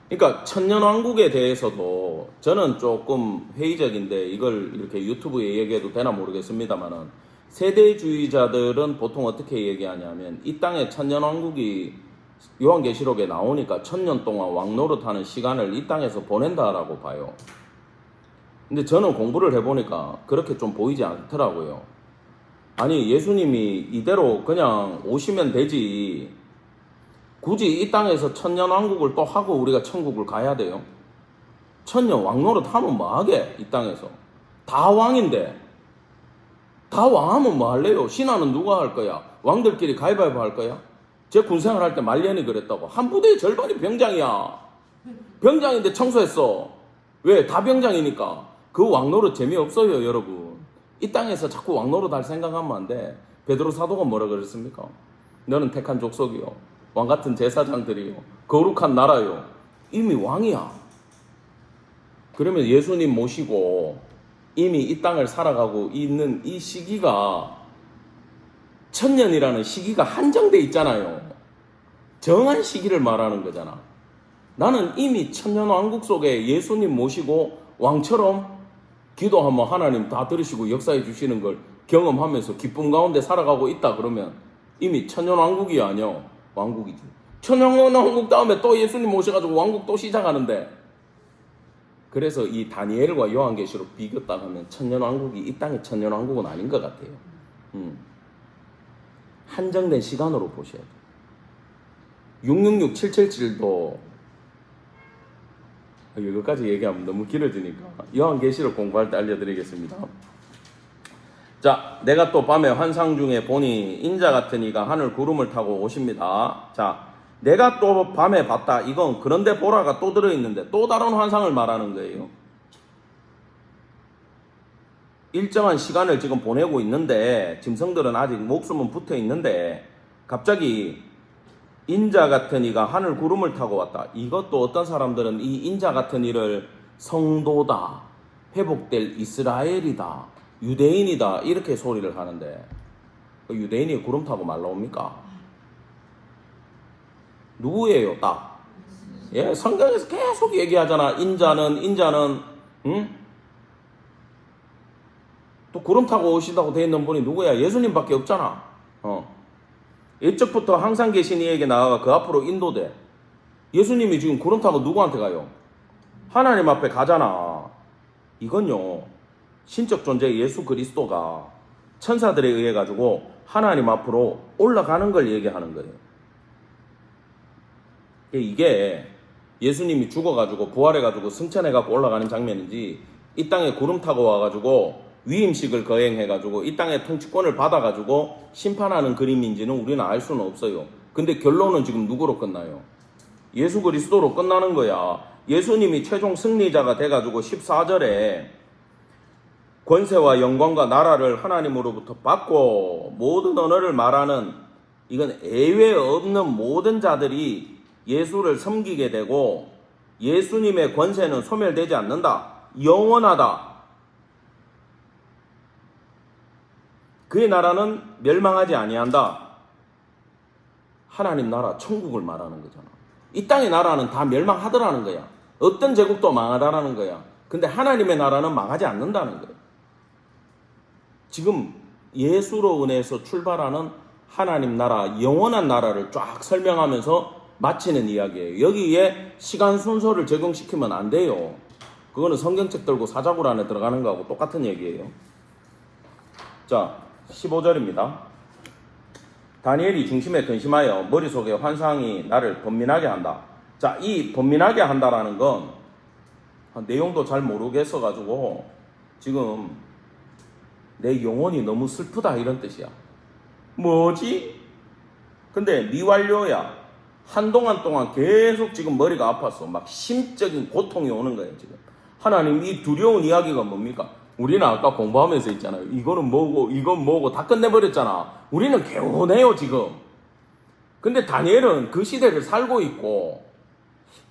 그러니까 천년왕국에 대해서도 저는 조금 회의적인데 이걸 이렇게 유튜브에 얘기해도 되나 모르겠습니다만은 세대주의자들은 보통 어떻게 얘기하냐면 이 땅에 천년왕국이 요한계시록에 나오니까 1000년 동안 왕노릇하는 시간을 이 땅에서 보낸다라고 봐요. 근데 저는 공부를 해보니까 그렇게 좀 보이지 않더라고요. 아니 예수님이 이대로 그냥 오시면 되지 굳이 이 땅에서 천년왕국을 또 하고 우리가 천국을 가야 돼요? 천년 왕노릇 하면 뭐하게 이 땅에서 다 왕인데 다 왕하면 뭐 할래요? 신하는 누가 할 거야? 왕들끼리 가위바위보 할 거야? 제 군생활 할 때 말년이 그랬다고. 한 부대의 절반이 병장이야. 병장인데 청소했어. 왜? 다 병장이니까. 그 왕노릇 재미없어요 여러분. 이 땅에서 자꾸 왕노릇 할 생각하면 안 돼. 베드로 사도가 뭐라 그랬습니까? 너는 택한 족속이요 왕같은 제사장들이요 거룩한 나라요. 이미 왕이야. 그러면 예수님 모시고 이미 이 땅을 살아가고 있는 이 시기가 천년이라는 시기가 한정돼 있잖아요. 정한 시기를 말하는 거잖아. 나는 이미 천년왕국 속에 예수님 모시고 왕처럼 기도하면 하나님 다 들으시고 역사해 주시는 걸 경험하면서 기쁨 가운데 살아가고 있다 그러면 이미 천년왕국이 아니야. 왕국이지. 천년왕국 다음에 또 예수님 모셔가지고 왕국 또 시작하는데 그래서 이 다니엘과 요한계시록 비교 딱 하면 천년왕국이 이 땅의 천년왕국은 아닌 것 같아요. 한정된 시간으로 보셔야 돼요. 666, 777도 이거까지 얘기하면 너무 길어지니까 요한계시록 공부할 때 알려드리겠습니다. 자, 내가 또 밤에 환상 중에 보니 인자 같은 이가 하늘 구름을 타고 오십니다. 자, 내가 또 밤에 봤다. 이건 그런데 보라가 또 들어있는데 또 다른 환상을 말하는 거예요. 일정한 시간을 지금 보내고 있는데 짐승들은 아직 목숨은 붙어 있는데 갑자기 인자 같은 이가 하늘 구름을 타고 왔다. 이것도 어떤 사람들은 이 인자 같은 이를 성도다, 회복될 이스라엘이다, 유대인이다 이렇게 소리를 하는데 유대인이 구름 타고 말라옵니까? 누구예요? 딱. 예, 성경에서 계속 얘기하잖아. 인자는 응? 또 구름 타고 오신다고 돼 있는 분이 누구야? 예수님밖에 없잖아. 옛적부터 항상 계신 이에게 나아가 그 앞으로 인도돼. 예수님이 지금 구름 타고 누구한테 가요? 하나님 앞에 가잖아. 이건요, 신적 존재 예수 그리스도가 천사들에 의해 가지고 하나님 앞으로 올라가는 걸 얘기하는 거예요. 이게 예수님이 죽어가지고 부활해가지고 승천해가지고 올라가는 장면인지 이 땅에 구름 타고 와가지고 위임식을 거행해가지고 이 땅의 통치권을 받아가지고 심판하는 그림인지는 우리는 알 수는 없어요. 근데 결론은 지금 누구로 끝나요? 예수 그리스도로 끝나는 거야. 예수님이 최종 승리자가 돼가지고 14절에 권세와 영광과 나라를 하나님으로부터 받고 모든 언어를 말하는, 이건 예외 없는 모든 자들이 예수를 섬기게 되고 예수님의 권세는 소멸되지 않는다. 영원하다. 그의 나라는 멸망하지 아니한다. 하나님 나라 천국을 말하는 거잖아. 이 땅의 나라는 다 멸망하더라는 거야. 어떤 제국도 망하다라는 거야. 근데 하나님의 나라는 망하지 않는다는 거야. 지금 예수로 인해서 출발하는 하나님 나라, 영원한 나라를 쫙 설명하면서 마치는 이야기예요. 여기에 시간 순서를 적용시키면 안 돼요. 그거는 성경책 들고 사자굴 안에 들어가는 거하고 똑같은 얘기예요. 자, 15절입니다. 다니엘이 중심에 근심하여 머릿속에 환상이 나를 번민하게 한다. 자, 이 번민하게 한다라는 건 내용도 잘 모르겠어가지고 지금 내 영혼이 너무 슬프다 이런 뜻이야. 뭐지? 근데 미완료야. 한동안 동안 계속 지금 머리가 아팠어. 막 심적인 고통이 오는 거예요 지금. 하나님, 이 두려운 이야기가 뭡니까? 우리는 아까 공부하면서 있잖아요. 이거는 뭐고 이건 뭐고 다 끝내버렸잖아. 우리는 개운해요 지금. 근데 다니엘은 그 시대를 살고 있고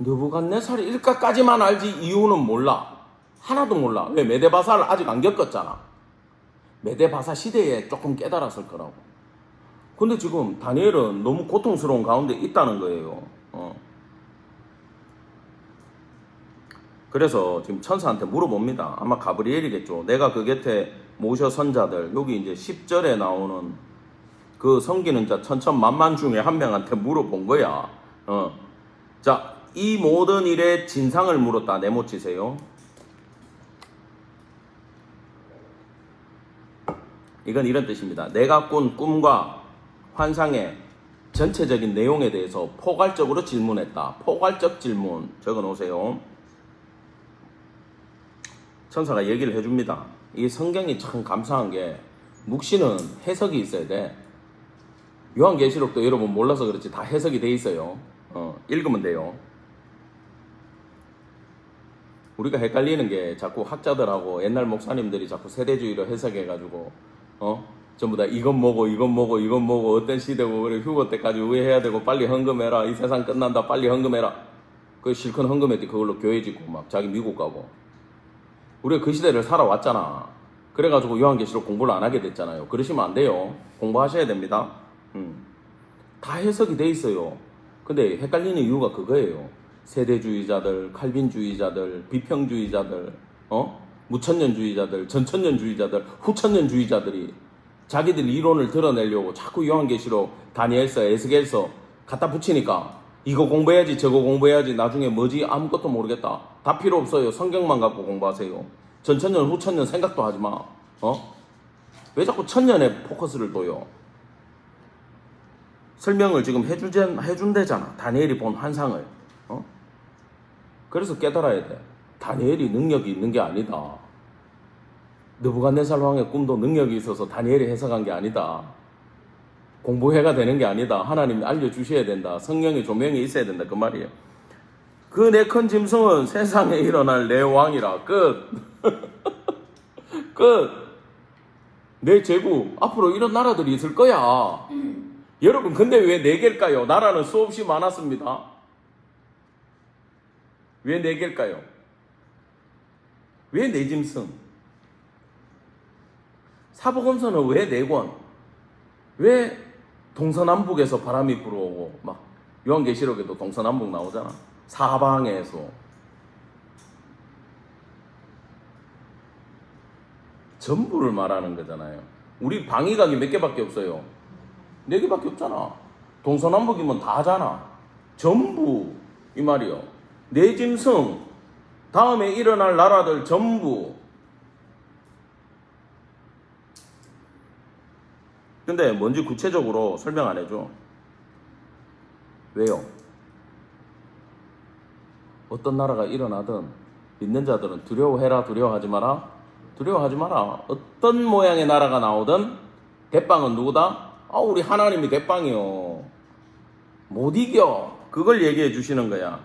느부갓네살이 일가까지만 알지 이유는 몰라. 하나도 몰라. 왜? 메데바사를 아직 안 겪었잖아. 메데바사 시대에 조금 깨달았을 거라고. 근데 지금 다니엘은 너무 고통스러운 가운데 있다는 거예요. 그래서 지금 천사한테 물어봅니다. 아마 가브리엘이겠죠. 내가 그 곁에 모셔 선자들, 여기 이제 10절에 나오는 그 섬기는 자 천천만만 중에 한 명한테 물어본 거야. 자, 이 모든 일의 진상을 물었다. 네모치세요. 이건 이런 뜻입니다. 내가 꾼 꿈과 환상의 전체적인 내용에 대해서 포괄적으로 질문했다. 포괄적 질문 적어 놓으세요. 천사가 얘기를 해줍니다. 이 성경이 참 감사한 게 묵시는 해석이 있어야 돼. 요한계시록도 여러분 몰라서 그렇지 다 해석이 돼 있어요. 읽으면 돼요. 우리가 헷갈리는 게 자꾸 학자들하고 옛날 목사님들이 자꾸 세대주의로 해석해가지고 전부 다 이건 뭐고 이건 뭐고 이건 뭐고 어떤 시대고 그래 휴거 때까지 왜 해야 되고 빨리 헌금해라 이 세상 끝난다 빨리 헌금해라. 그 실컷 헌금했더니 그걸로 교회 짓고 막 자기 미국 가고. 우리가 그 시대를 살아왔잖아. 그래가지고 요한계시록 공부를 안 하게 됐잖아요. 그러시면 안 돼요. 공부하셔야 됩니다. 다 해석이 돼 있어요. 근데 헷갈리는 이유가 그거예요. 세대주의자들, 칼빈주의자들, 비평주의자들, 무천년주의자들, 전천년주의자들, 후천년주의자들이 자기들 이론을 드러내려고 자꾸 요한계시록, 다니엘서, 에스겔서 갖다 붙이니까 이거 공부해야지 저거 공부해야지 나중에 뭐지 아무것도 모르겠다. 다 필요 없어요. 성경만 갖고 공부하세요. 전천년 후천년 생각도 하지 마. 왜 자꾸 천년에 포커스를 둬요? 설명을 지금 해준대잖아. 다니엘이 본 환상을. 그래서 깨달아야 돼. 다니엘이 능력이 있는 게 아니다. 느부갓네살 왕의 꿈도 능력이 있어서 다니엘이 해석한 게 아니다. 공부해가 되는 게 아니다. 하나님이 알려주셔야 된다. 성령의 조명이 있어야 된다. 그 말이에요. 그 내 큰 짐승은 세상에 일어날 내 왕이라. 끝. 끝. 내 제국 앞으로 이런 나라들이 있을 거야. 여러분 근데 왜 4개일까요? 나라는 수없이 많았습니다. 왜 4개일까요? 왜 4짐승? 사복음서는 왜 4권? 왜 동서남북에서 바람이 불어오고 막 요한계시록에도 동서남북 나오잖아. 사방에서. 전부를 말하는 거잖아요. 우리 방위각이 몇 개밖에 없어요. 4개밖에 없잖아. 동서남북이면 다잖아. 전부 이 말이요. 4짐승 다음에 일어날 나라들 전부. 근데 뭔지 구체적으로 설명 안 해줘. 왜요? 어떤 나라가 일어나든 믿는 자들은 두려워해라 두려워하지 마라 두려워하지 마라. 어떤 모양의 나라가 나오든 대빵은 누구다? 우리 하나님이 대빵이요. 못 이겨. 그걸 얘기해 주시는 거야.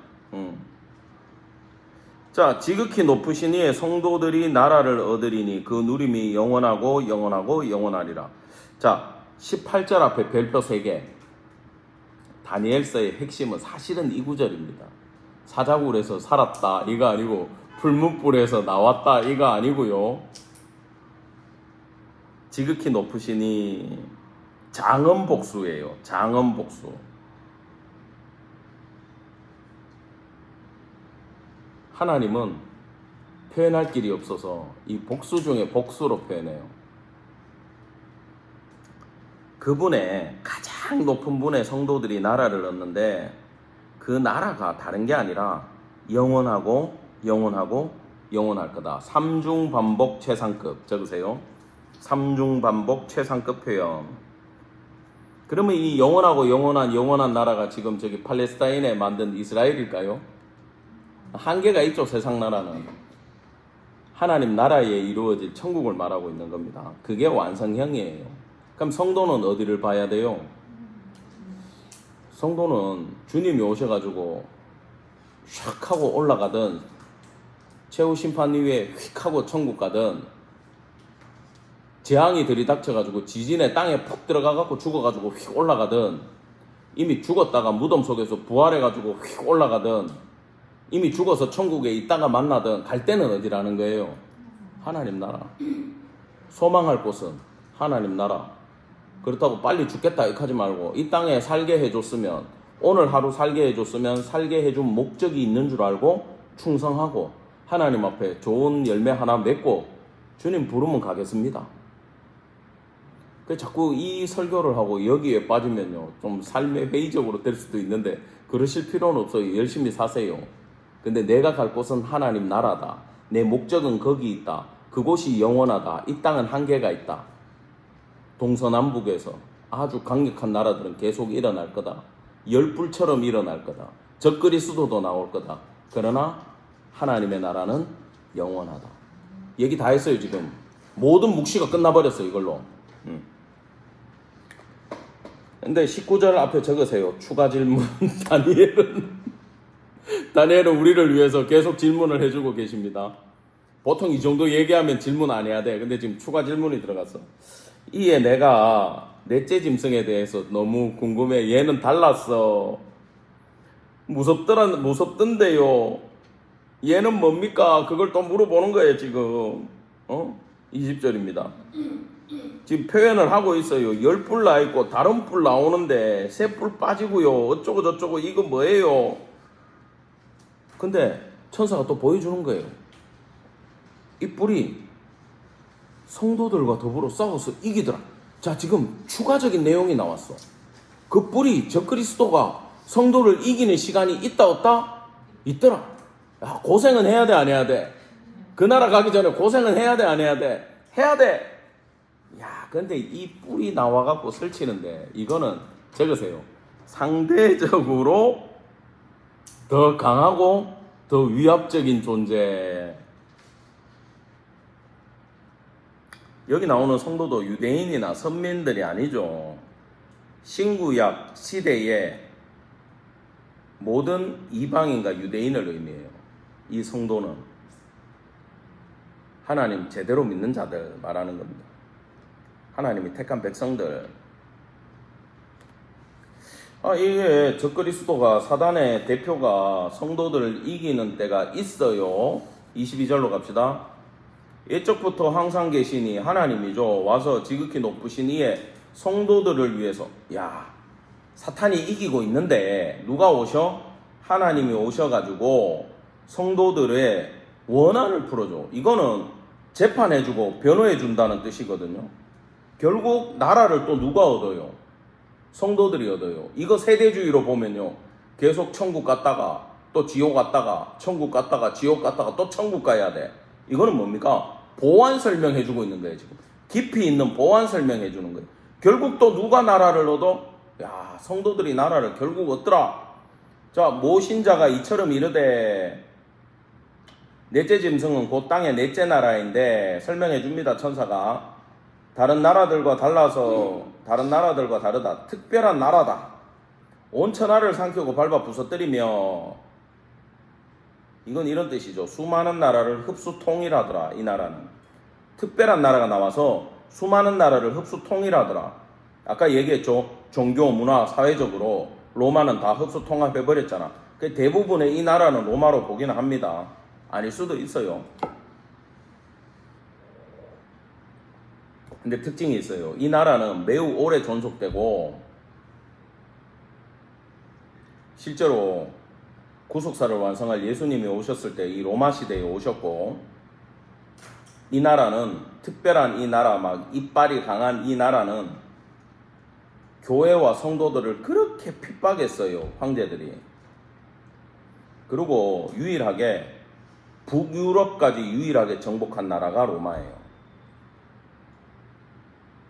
자, 지극히 높으신 이의 성도들이 나라를 얻으리니 그 누림이 영원하고 영원하고 영원하리라. 자, 18절 앞에 별표 3개. 다니엘서의 핵심은 사실은 이 구절입니다. 사자굴에서 살았다 이거 아니고 풀무불에서 나왔다 이거 아니고요. 지극히 높으시니 장엄복수예요. 장엄복수. 하나님은 표현할 길이 없어서 이 복수 중에 복수로 표현해요. 그분의 가장 높은 분의 성도들이 나라를 얻는데 그 나라가 다른 게 아니라 영원하고 영원하고 영원할 거다. 삼중 반복 최상급 적으세요. 삼중 반복 최상급 표현. 그러면 이 영원하고 영원한 나라가 지금 저기 팔레스타인에 만든 이스라엘일까요? 한계가 있죠. 세상 나라는 하나님 나라에 이루어질 천국을 말하고 있는 겁니다. 그게 완성형이에요. 그럼 성도는 어디를 봐야 돼요? 성도는 주님이 오셔가지고 샥 하고 올라가든 최후 심판 이후에 휙 하고 천국 가든 재앙이 들이닥쳐가지고 지진에 땅에 푹 들어가갖고 죽어가지고 휙 올라가든 이미 죽었다가 무덤 속에서 부활해가지고 휙 올라가든 이미 죽어서 천국에 있다가 만나든 갈 때는 어디라는 거예요? 하나님 나라. 소망할 곳은 하나님 나라. 그렇다고 빨리 죽겠다 이렇게 하지 말고 이 땅에 살게 해줬으면 오늘 하루 살게 해줬으면 살게 해준 목적이 있는 줄 알고 충성하고 하나님 앞에 좋은 열매 하나 맺고 주님 부르면 가겠습니다. 자꾸 이 설교를 하고 여기에 빠지면요 좀 삶의 회의적으로 될 수도 있는데 그러실 필요는 없어요. 열심히 사세요. 근데 내가 갈 곳은 하나님 나라다. 내 목적은 거기 있다. 그곳이 영원하다. 이 땅은 한계가 있다. 동서남북에서 아주 강력한 나라들은 계속 일어날 거다. 열불처럼 일어날 거다. 적그리스도도 나올 거다. 그러나 하나님의 나라는 영원하다. 얘기 다 했어요. 지금 모든 묵시가 끝나버렸어요. 이걸로. 근데 19절 앞에 적으세요. 추가 질문. 다니엘은 우리를 위해서 계속 질문을 해주고 계십니다. 보통 이 정도 얘기하면 질문 안 해야 돼. 근데 지금 추가 질문이 들어갔어. 이에 내가 넷째 짐승에 대해서 너무 궁금해. 얘는 달랐어. 무섭던데요. 얘는 뭡니까? 그걸 또 물어보는 거예요, 지금. 20절입니다. 지금 표현을 하고 있어요. 10뿔 나 있고 다른 뿔 나오는데 새 뿔 빠지고요. 어쩌고 저쩌고 이거 뭐예요? 근데 천사가 또 보여주는 거예요. 이 뿔이 성도들과 더불어 싸워서 이기더라. 자, 지금 추가적인 내용이 나왔어. 그 뿔이 적그리스도가 성도를 이기는 시간이 있다 없다? 있더라. 야, 고생은 해야 돼 안 해야 돼? 그 나라 가기 전에 고생은 해야 돼 안 해야 돼? 해야 돼. 야, 근데 이 뿔이 나와갖고 설치는데 이거는 적으세요. 상대적으로 더 강하고 더 위압적인 존재. 여기 나오는 성도도 유대인이나 선민들이 아니죠. 신구약 시대에 모든 이방인과 유대인을 의미해요. 이 성도는 하나님 제대로 믿는 자들 말하는 겁니다. 하나님이 택한 백성들. 이게 적그리스도가 사단의 대표가 성도들을 이기는 때가 있어요. 22절로 갑시다. 옛적부터 항상 계시니 하나님이죠. 와서 지극히 높으신 이의 성도들을 위해서. 야, 사탄이 이기고 있는데 누가 오셔? 하나님이 오셔가지고 성도들의 원한을 풀어줘. 이거는 재판해주고 변호해준다는 뜻이거든요. 결국 나라를 또 누가 얻어요? 성도들이 얻어요. 이거 세대주의로 보면요, 계속 천국 갔다가 또 지옥 갔다가 천국 갔다가 지옥 갔다가 또 천국 가야 돼. 이거는 뭡니까? 보완 설명해주고 있는 거예요. 지금 깊이 있는 보완 설명해주는 거예요. 결국 또 누가 나라를 얻어? 야, 성도들이 나라를 결국 얻더라. 자, 모신자가 이처럼 이르되 넷째 짐승은 곧 땅의 넷째 나라인데 설명해 줍니다. 천사가 다른 나라들과 다르다. 특별한 나라다. 온 천하를 삼키고 밟아 부서뜨리며, 이건 이런 뜻이죠. 수많은 나라를 흡수 통일하더라. 이 나라는 특별한 나라가 나와서 수많은 나라를 흡수 통일하더라. 아까 얘기했죠. 종교, 문화, 사회적으로 로마는 다 흡수 통합해버렸잖아. 대부분의 이 나라는 로마로 보기는 합니다. 아닐 수도 있어요. 근데 특징이 있어요. 이 나라는 매우 오래 존속되고 실제로 구속사를 완성할 예수님이 오셨을 때 이 로마 시대에 오셨고, 이 나라는 특별한 이 나라, 막 이빨이 강한 이 나라는 교회와 성도들을 그렇게 핍박했어요. 황제들이. 그리고 유일하게 북유럽까지 유일하게 정복한 나라가 로마예요.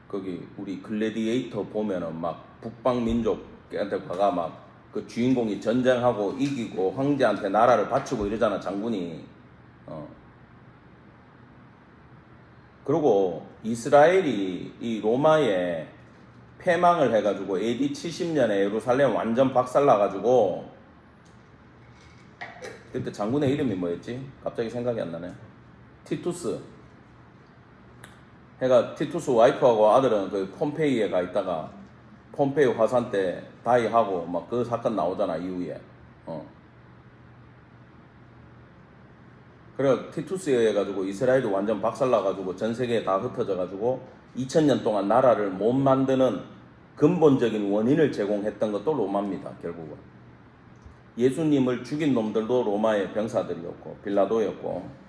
거기 우리 글래디에이터 보면은 막 북방 민족한테 가가 막 그 주인공이 전쟁하고 이기고 황제한테 나라를 바치고 이러잖아, 장군이. 그리고 이스라엘이 이 로마에 패망을 해가지고 AD 70년에 예루살렘 완전 박살나가지고, 그때 장군의 이름이 뭐였지? 갑자기 생각이 안 나네. 티투스. 해가 티투스 와이프하고 아들은 그 폼페이에 가 있다가 폼페이 화산 때 다이하고 막 그 사건 나오잖아, 이후에. 그래 티투스에 해가지고 이스라엘이 완전 박살나가지고 전 세계에 다 흩어져가지고 2000년 동안 나라를 못 만드는 근본적인 원인을 제공했던 것도 로마입니다. 결국은 예수님을 죽인 놈들도 로마의 병사들이었고 빌라도였고.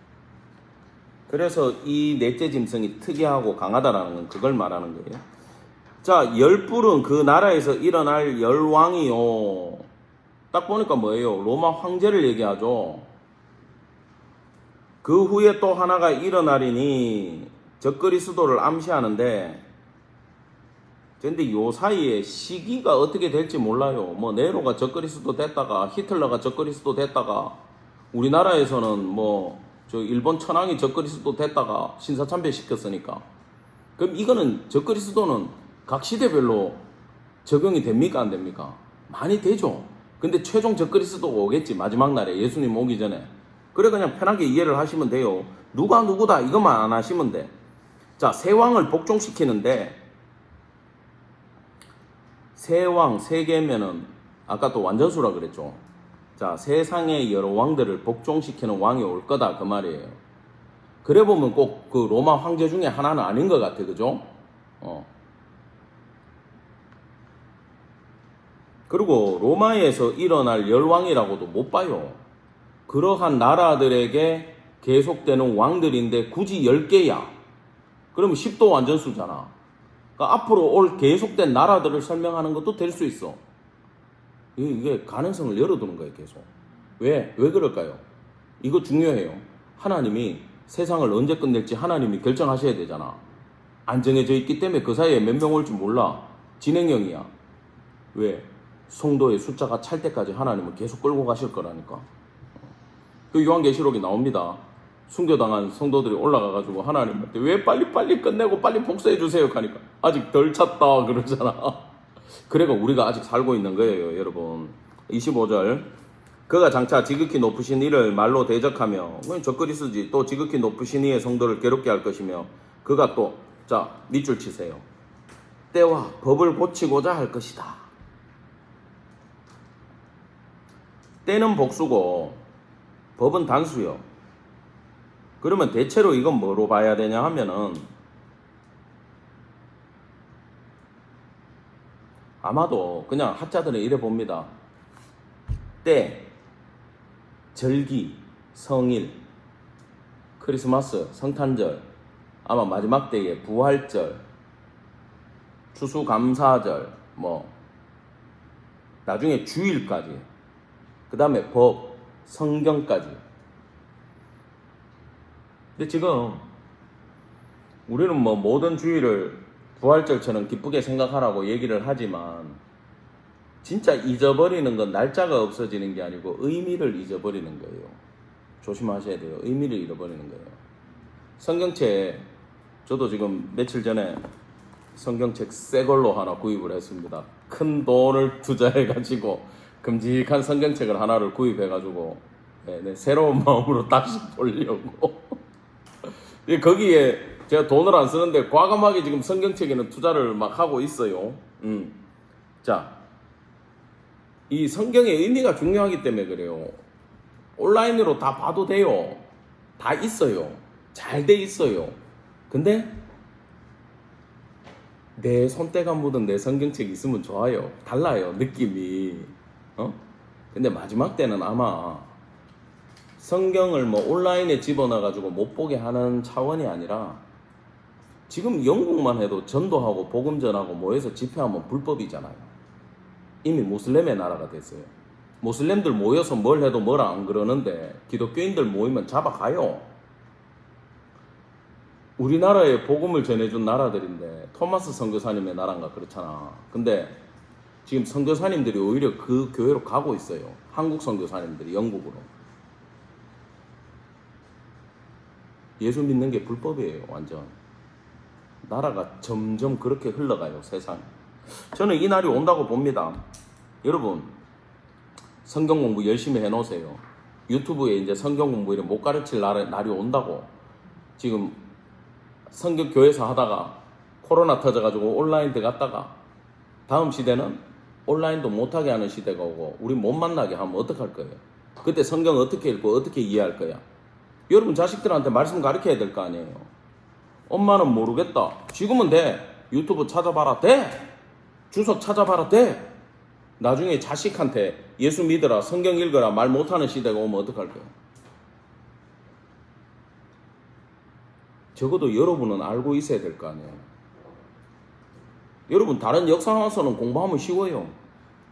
그래서 이 넷째 짐승이 특이하고 강하다라는 건 그걸 말하는 거예요. 자, 열불은 그 나라에서 일어날 열왕이요. 딱 보니까 뭐예요? 로마 황제를 얘기하죠. 그 후에 또 하나가 일어나리니 적그리스도를 암시하는데, 근데 요 사이에 시기가 어떻게 될지 몰라요. 뭐 네로가 적그리스도 됐다가 히틀러가 적그리스도 됐다가 우리나라에서는 뭐 저 일본 천황이 적그리스도 됐다가 신사참배 시켰으니까. 그럼 이거는 적그리스도는 각 시대별로 적용이 됩니까 안 됩니까? 많이 되죠. 근데 최종 적그리스도가 오겠지, 마지막 날에 예수님 오기 전에. 그래 그냥 편하게 이해를 하시면 돼요. 누가 누구다 이것만 안 하시면 돼. 자, 세 왕을 복종시키는데, 세 왕, 세 개면은 아까 또 완전수라 그랬죠. 자, 세상의 여러 왕들을 복종시키는 왕이 올 거다 그 말이에요. 그래 보면 꼭 그 로마 황제 중에 하나는 아닌 것 같아, 그죠? 그리고 로마에서 일어날 열왕이라고도 못 봐요. 그러한 나라들에게 계속되는 왕들인데 굳이 10개야. 그러면 10도 완전수잖아. 그러니까 앞으로 올 계속된 나라들을 설명하는 것도 될 수 있어. 이게 가능성을 열어두는 거예요, 계속. 왜 그럴까요? 이거 중요해요. 하나님이 세상을 언제 끝낼지 하나님이 결정하셔야 되잖아. 안 정해져 있기 때문에 그 사이에 몇 명 올지 몰라. 진행형이야. 왜? 성도의 숫자가 찰 때까지 하나님은 계속 끌고 가실 거라니까. 그 요한계시록이 나옵니다. 순교당한 성도들이 올라가가지고 하나님한테 왜 빨리 끝내고 빨리 복수해 주세요 하니까 아직 덜 찼다 그러잖아. 그래가 우리가 아직 살고 있는 거예요, 여러분. 25절. 그가 장차 지극히 높으신 이를 말로 대적하며, 적그리스도지, 또 지극히 높으신 이의 성도를 괴롭게 할 것이며, 그가 또, 자, 밑줄 치세요. 때와 법을 고치고자 할 것이다. 때는 복수고 법은 단수요. 그러면 대체로 이건 뭐로 봐야 되냐 하면은, 아마도 그냥 학자들은 이래 봅니다. 때, 절기, 성일, 크리스마스, 성탄절, 아마 마지막 때에 부활절, 추수감사절, 뭐 나중에 주일까지, 그 다음에 법, 성경까지. 근데 지금 우리는 뭐 모든 주일을 부활절처럼 기쁘게 생각하라고 얘기를 하지만, 진짜 잊어버리는 건 날짜가 없어지는 게 아니고 의미를 잊어버리는 거예요. 조심하셔야 돼요. 의미를 잃어버리는 거예요. 성경책, 저도 지금 며칠 전에 성경책 새 걸로 하나 구입을 했습니다. 큰 돈을 투자해가지고 끔찍한 성경책을 하나를 구입해가지고 새로운 마음으로 다시 보려고. 거기에 제가 돈을 안 쓰는데 과감하게 지금 성경책에는 투자를 막 하고 있어요. 자, 이 성경의 의미가 중요하기 때문에 그래요. 온라인으로 다 봐도 돼요. 다 있어요. 잘 돼 있어요. 근데 내 손때가 묻은 내 성경책이 있으면 좋아요. 달라요, 느낌이. 근데 마지막 때는 아마 성경을 뭐 온라인에 집어넣어가지고 못 보게 하는 차원이 아니라 지금 영국만 해도 전도하고 복음 전하고 모여서 집회하면 불법이잖아요. 이미 모슬렘의 나라가 됐어요. 모슬렘들 모여서 뭘 해도 뭐라 안 그러는데 기독교인들 모이면 잡아가요. 우리나라에 복음을 전해준 나라들인데 토마스 선교사님의 나라인가 그렇잖아. 근데 지금 선교사님들이 오히려 그 교회로 가고 있어요. 한국 선교사님들이 영국으로. 예수 믿는 게 불법이에요, 완전. 나라가 점점 그렇게 흘러가요, 세상. 저는 이 날이 온다고 봅니다. 여러분, 성경 공부 열심히 해놓으세요. 유튜브에 이제 성경 공부 이렇게 못 가르칠 날이 온다고. 지금 성경 교회에서 하다가 코로나 터져가지고 온라인 들어갔다가 다음 시대는 온라인도 못하게 하는 시대가 오고 우리 못 만나게 하면 어떡할 거예요? 그때 성경 어떻게 읽고 어떻게 이해할 거야? 여러분 자식들한테 말씀 가르쳐야 될 거 아니에요. 엄마는 모르겠다. 지금은 돼. 유튜브 찾아봐라. 돼. 주석 찾아봐라. 돼. 나중에 자식한테 예수 믿어라, 성경 읽어라 말 못하는 시대가 오면 어떡할 거예요? 적어도 여러분은 알고 있어야 될 거 아니에요. 여러분 다른 역사서는 공부하면 쉬워요.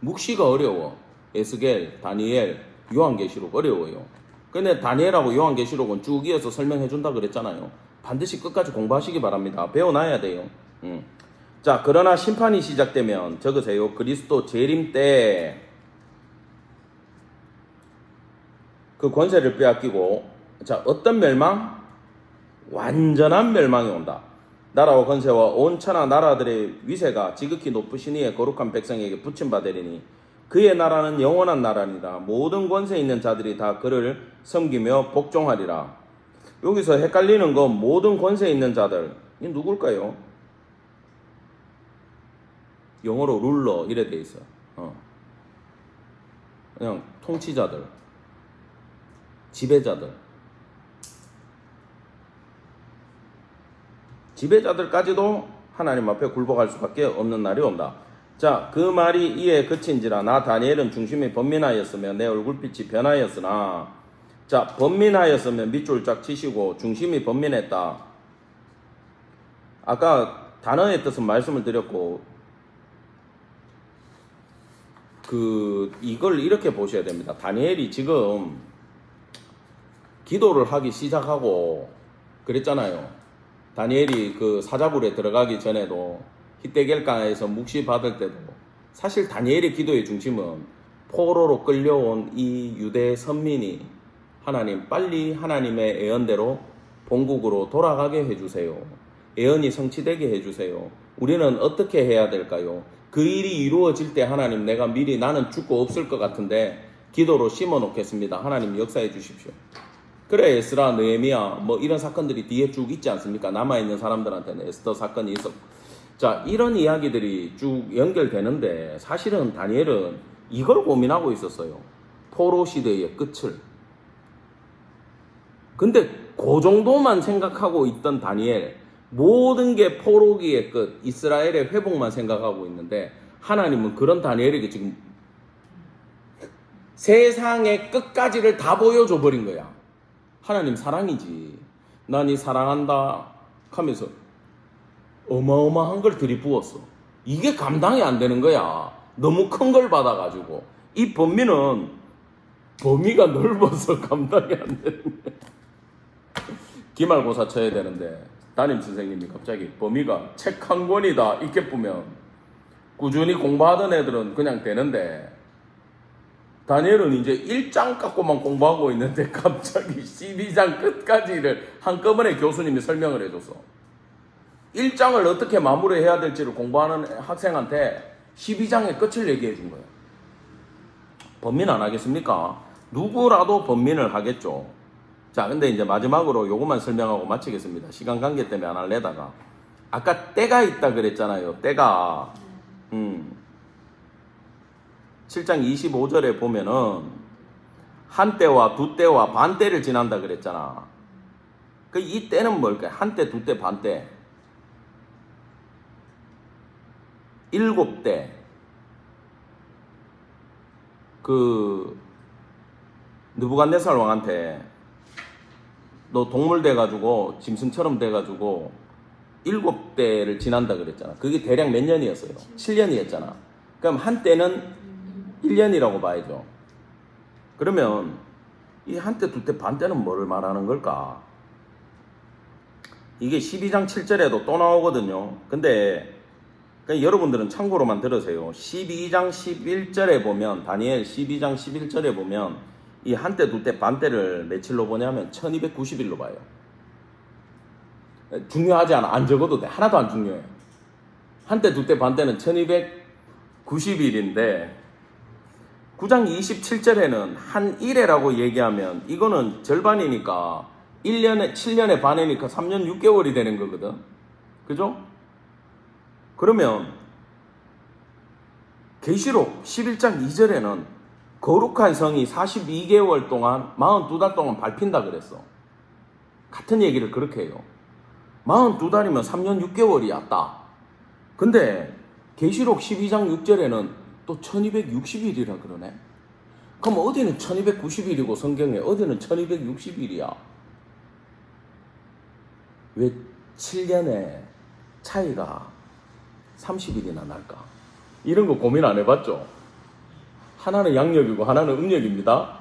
묵시가 어려워. 에스겔, 다니엘, 요한계시록 어려워요. 근데 다니엘하고 요한계시록은 쭉 이어서 설명해 준다 그랬잖아요. 반드시 끝까지 공부하시기 바랍니다. 배워놔야 돼요. 자, 그러나 심판이 시작되면 적으세요. 그리스도 재림 때 그 권세를 빼앗기고, 자, 어떤 멸망? 완전한 멸망이 온다. 나라와 권세와 온 천하 나라들의 위세가 지극히 높으신 이의 거룩한 백성에게 붙임받으리니 그의 나라는 영원한 나라니라. 모든 권세 있는 자들이 다 그를 섬기며 복종하리라. 여기서 헷갈리는 건 모든 권세 있는 자들, 이 누굴까요? 영어로 룰러 이래 돼 있어. 그냥 통치자들, 지배자들. 지배자들까지도 하나님 앞에 굴복할 수밖에 없는 날이 온다. 자, 그 말이 이에 그친지라. 나 다니엘은 중심이 번민하였으며 내 얼굴빛이 변하였으나. 자, 번민하였으면 밑줄 쫙 치시고 중심이 번민했다. 아까 단어의 뜻은 말씀을 드렸고, 이걸 이렇게 보셔야 됩니다. 다니엘이 지금 기도를 하기 시작하고 그랬잖아요. 다니엘이 그 사자굴에 들어가기 전에도 히데겔강에서 묵시 받을 때도 사실 다니엘의 기도의 중심은 포로로 끌려온 이 유대 선민이 하나님 빨리 하나님의 예언대로 본국으로 돌아가게 해주세요. 예언이 성취되게 해주세요. 우리는 어떻게 해야 될까요? 그 일이 이루어질 때 하나님 내가 미리 나는 죽고 없을 것 같은데 기도로 심어 놓겠습니다. 하나님 역사해 주십시오. 그래 에스라, 느헤미야 뭐 이런 사건들이 뒤에 쭉 있지 않습니까? 남아있는 사람들한테는 에스더 사건이 있었고. 자, 이런 이야기들이 쭉 연결되는데 사실은 다니엘은 이걸 고민하고 있었어요. 포로 시대의 끝을. 근데 그 정도만 생각하고 있던 다니엘, 모든 게 포로기의 끝, 이스라엘의 회복만 생각하고 있는데 하나님은 그런 다니엘에게 지금 세상의 끝까지를 다 보여줘 버린 거야. 하나님 사랑이지. 난 이 사랑한다 하면서 어마어마한 걸 들이부었어. 이게 감당이 안 되는 거야. 너무 큰 걸 받아가지고. 이 범위는 범위가 넓어서 감당이 안 되는 거야. 기말고사 쳐야 되는데 담임 선생님이 갑자기 범위가 책 한 권이다 이렇게 보면 꾸준히 공부하던 애들은 그냥 되는데 다니엘은 이제 1장 갖고만 공부하고 있는데 갑자기 12장 끝까지를 한꺼번에 교수님이 설명을 해줘서 1장을 어떻게 마무리해야 될지를 공부하는 학생한테 12장의 끝을 얘기해 준 거예요. 번민 안 하겠습니까? 누구라도 번민을 하겠죠. 자, 근데 이제 마지막으로 요것만 설명하고 마치겠습니다. 시간 관계 때문에 안 할래다가. 아까 때가 있다 그랬잖아요. 때가. 7장 25절에 보면은 한 때와 두 때와 반 때를 지난다 그랬잖아. 그 이 때는 뭘까요? 한 때, 두 때, 반 때. 7때. 그 느부갓네살 왕한테 너 동물 돼가지고 짐승처럼 돼가지고 7대를 지난다 그랬잖아. 그게 대략 몇 년이었어요? 7년이었잖아. 그럼 한 때는 1년이라고 봐야죠. 그러면 이 한때, 두때, 반때는 뭐를 말하는 걸까? 이게 12장 7절에도 또 나오거든요. 근데 그러니까 여러분들은 참고로만 들으세요. 12장 11절에 보면, 다니엘 12장 11절에 보면 이 한때, 두때, 반때를 며칠로 보냐면 1290일로 봐요. 중요하지 않아. 안 적어도 돼. 하나도 안 중요해. 한때, 두때, 반때는 1290일인데 9장 27절에는 한 일해라고 얘기하면 이거는 절반이니까 1년에 7년에 반이니까 3년 6개월이 되는 거거든. 그죠? 그러면 계시록 11장 2절에는 거룩한 성이 42개월 동안 42달 동안 밟힌다 그랬어. 같은 얘기를 그렇게 해요. 42달이면 3년 6개월이 딱. 근데 계시록 12장 6절에는 또 1260일이라 그러네. 그럼 어디는 1290일이고 성경에 어디는 1260일이야. 왜 7년에 차이가 30일이나 날까? 이런 거 고민 안 해봤죠? 하나는 양력이고 하나는 음력입니다.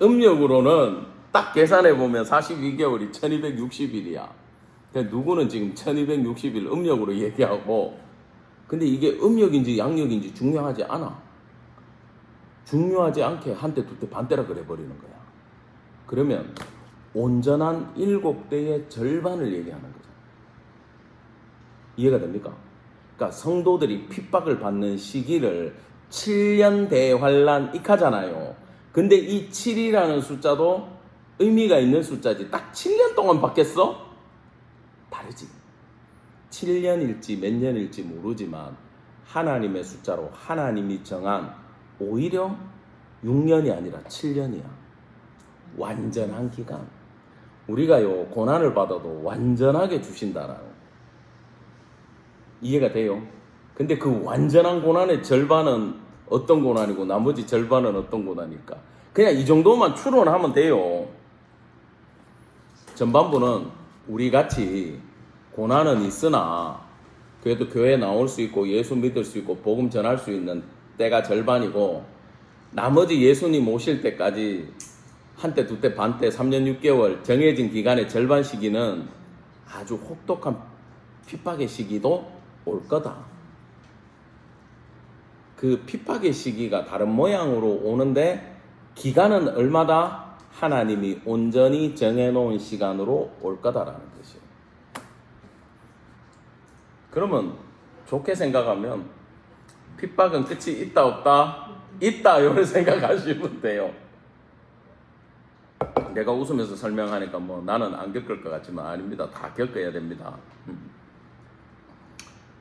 음력으로는 딱 계산해보면 42개월이 1260일이야. 누구는 지금 1260일 음력으로 얘기하고, 근데 이게 음력인지 양력인지 중요하지 않아. 중요하지 않게 한때, 두때, 반때라 그래버리는 거야. 그러면 온전한 7대의 절반을 얘기하는 거죠. 이해가 됩니까? 그러니까 성도들이 핍박을 받는 시기를 7년 대환란 익하잖아요. 근데 이 7이라는 숫자도 의미가 있는 숫자지. 딱 7년 동안 받겠어? 다르지. 7년일지 몇 년일지 모르지만 하나님의 숫자로 하나님이 정한 오히려 6년이 아니라 7년이야. 완전한 기간. 우리가요 고난을 받아도 완전하게 주신다라는. 이해가 돼요? 근데 그 완전한 고난의 절반은 어떤 고난이고 나머지 절반은 어떤 고난일까? 그냥 이 정도만 추론하면 돼요. 전반부는 우리같이 고난은 있으나 그래도 교회에 나올 수 있고 예수 믿을 수 있고 복음 전할 수 있는 때가 절반이고, 나머지 예수님 오실 때까지 한때, 두때, 반때, 3년 6개월 정해진 기간의 절반 시기는 아주 혹독한 핍박의 시기도 올 거다. 그 핍박의 시기가 다른 모양으로 오는데 기간은 얼마다? 하나님이 온전히 정해놓은 시간으로 올 거다라는 뜻이에요. 그러면 좋게 생각하면 핍박은 끝이 있다 없다? 있다, 이런 생각하시면 돼요. 내가 웃으면서 설명하니까 뭐 나는 안 겪을 것 같지만 아닙니다. 다 겪어야 됩니다.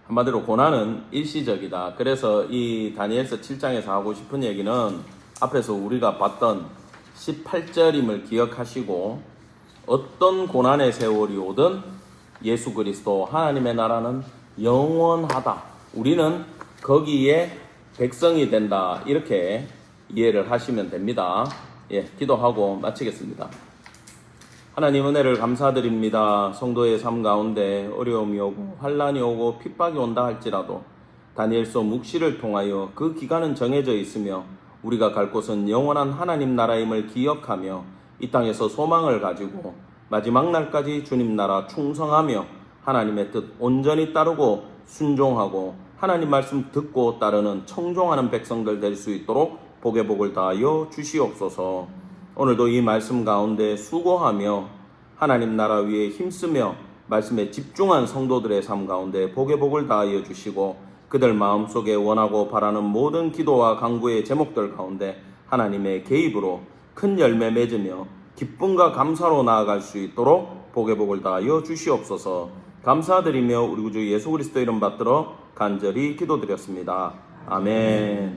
한마디로 고난은 일시적이다. 그래서 이 다니엘서 7장에서 하고 싶은 얘기는 앞에서 우리가 봤던 18절임을 기억하시고, 어떤 고난의 세월이 오든 예수 그리스도 하나님의 나라는 영원하다. 우리는 거기에 백성이 된다. 이렇게 이해를 하시면 됩니다. 예, 기도하고 마치겠습니다. 하나님 은혜를 감사드립니다. 성도의 삶 가운데 어려움이 오고 환난이 오고 핍박이 온다 할지라도 다니엘서 묵시를 통하여 그 기간은 정해져 있으며 우리가 갈 곳은 영원한 하나님 나라임을 기억하며 이 땅에서 소망을 가지고 마지막 날까지 주님 나라 충성하며 하나님의 뜻 온전히 따르고 순종하고 하나님 말씀 듣고 따르는 청종하는 백성들 될 수 있도록 복의 복을 다하여 주시옵소서. 오늘도 이 말씀 가운데 수고하며 하나님 나라 위에 힘쓰며 말씀에 집중한 성도들의 삶 가운데 복의 복을 다하여 주시고 그들 마음속에 원하고 바라는 모든 기도와 간구의 제목들 가운데 하나님의 개입으로 큰 열매 맺으며 기쁨과 감사로 나아갈 수 있도록 복의 복을 다하여 주시옵소서. 감사드리며 우리 구주 예수 그리스도 이름 받들어 간절히 기도드렸습니다. 아멘.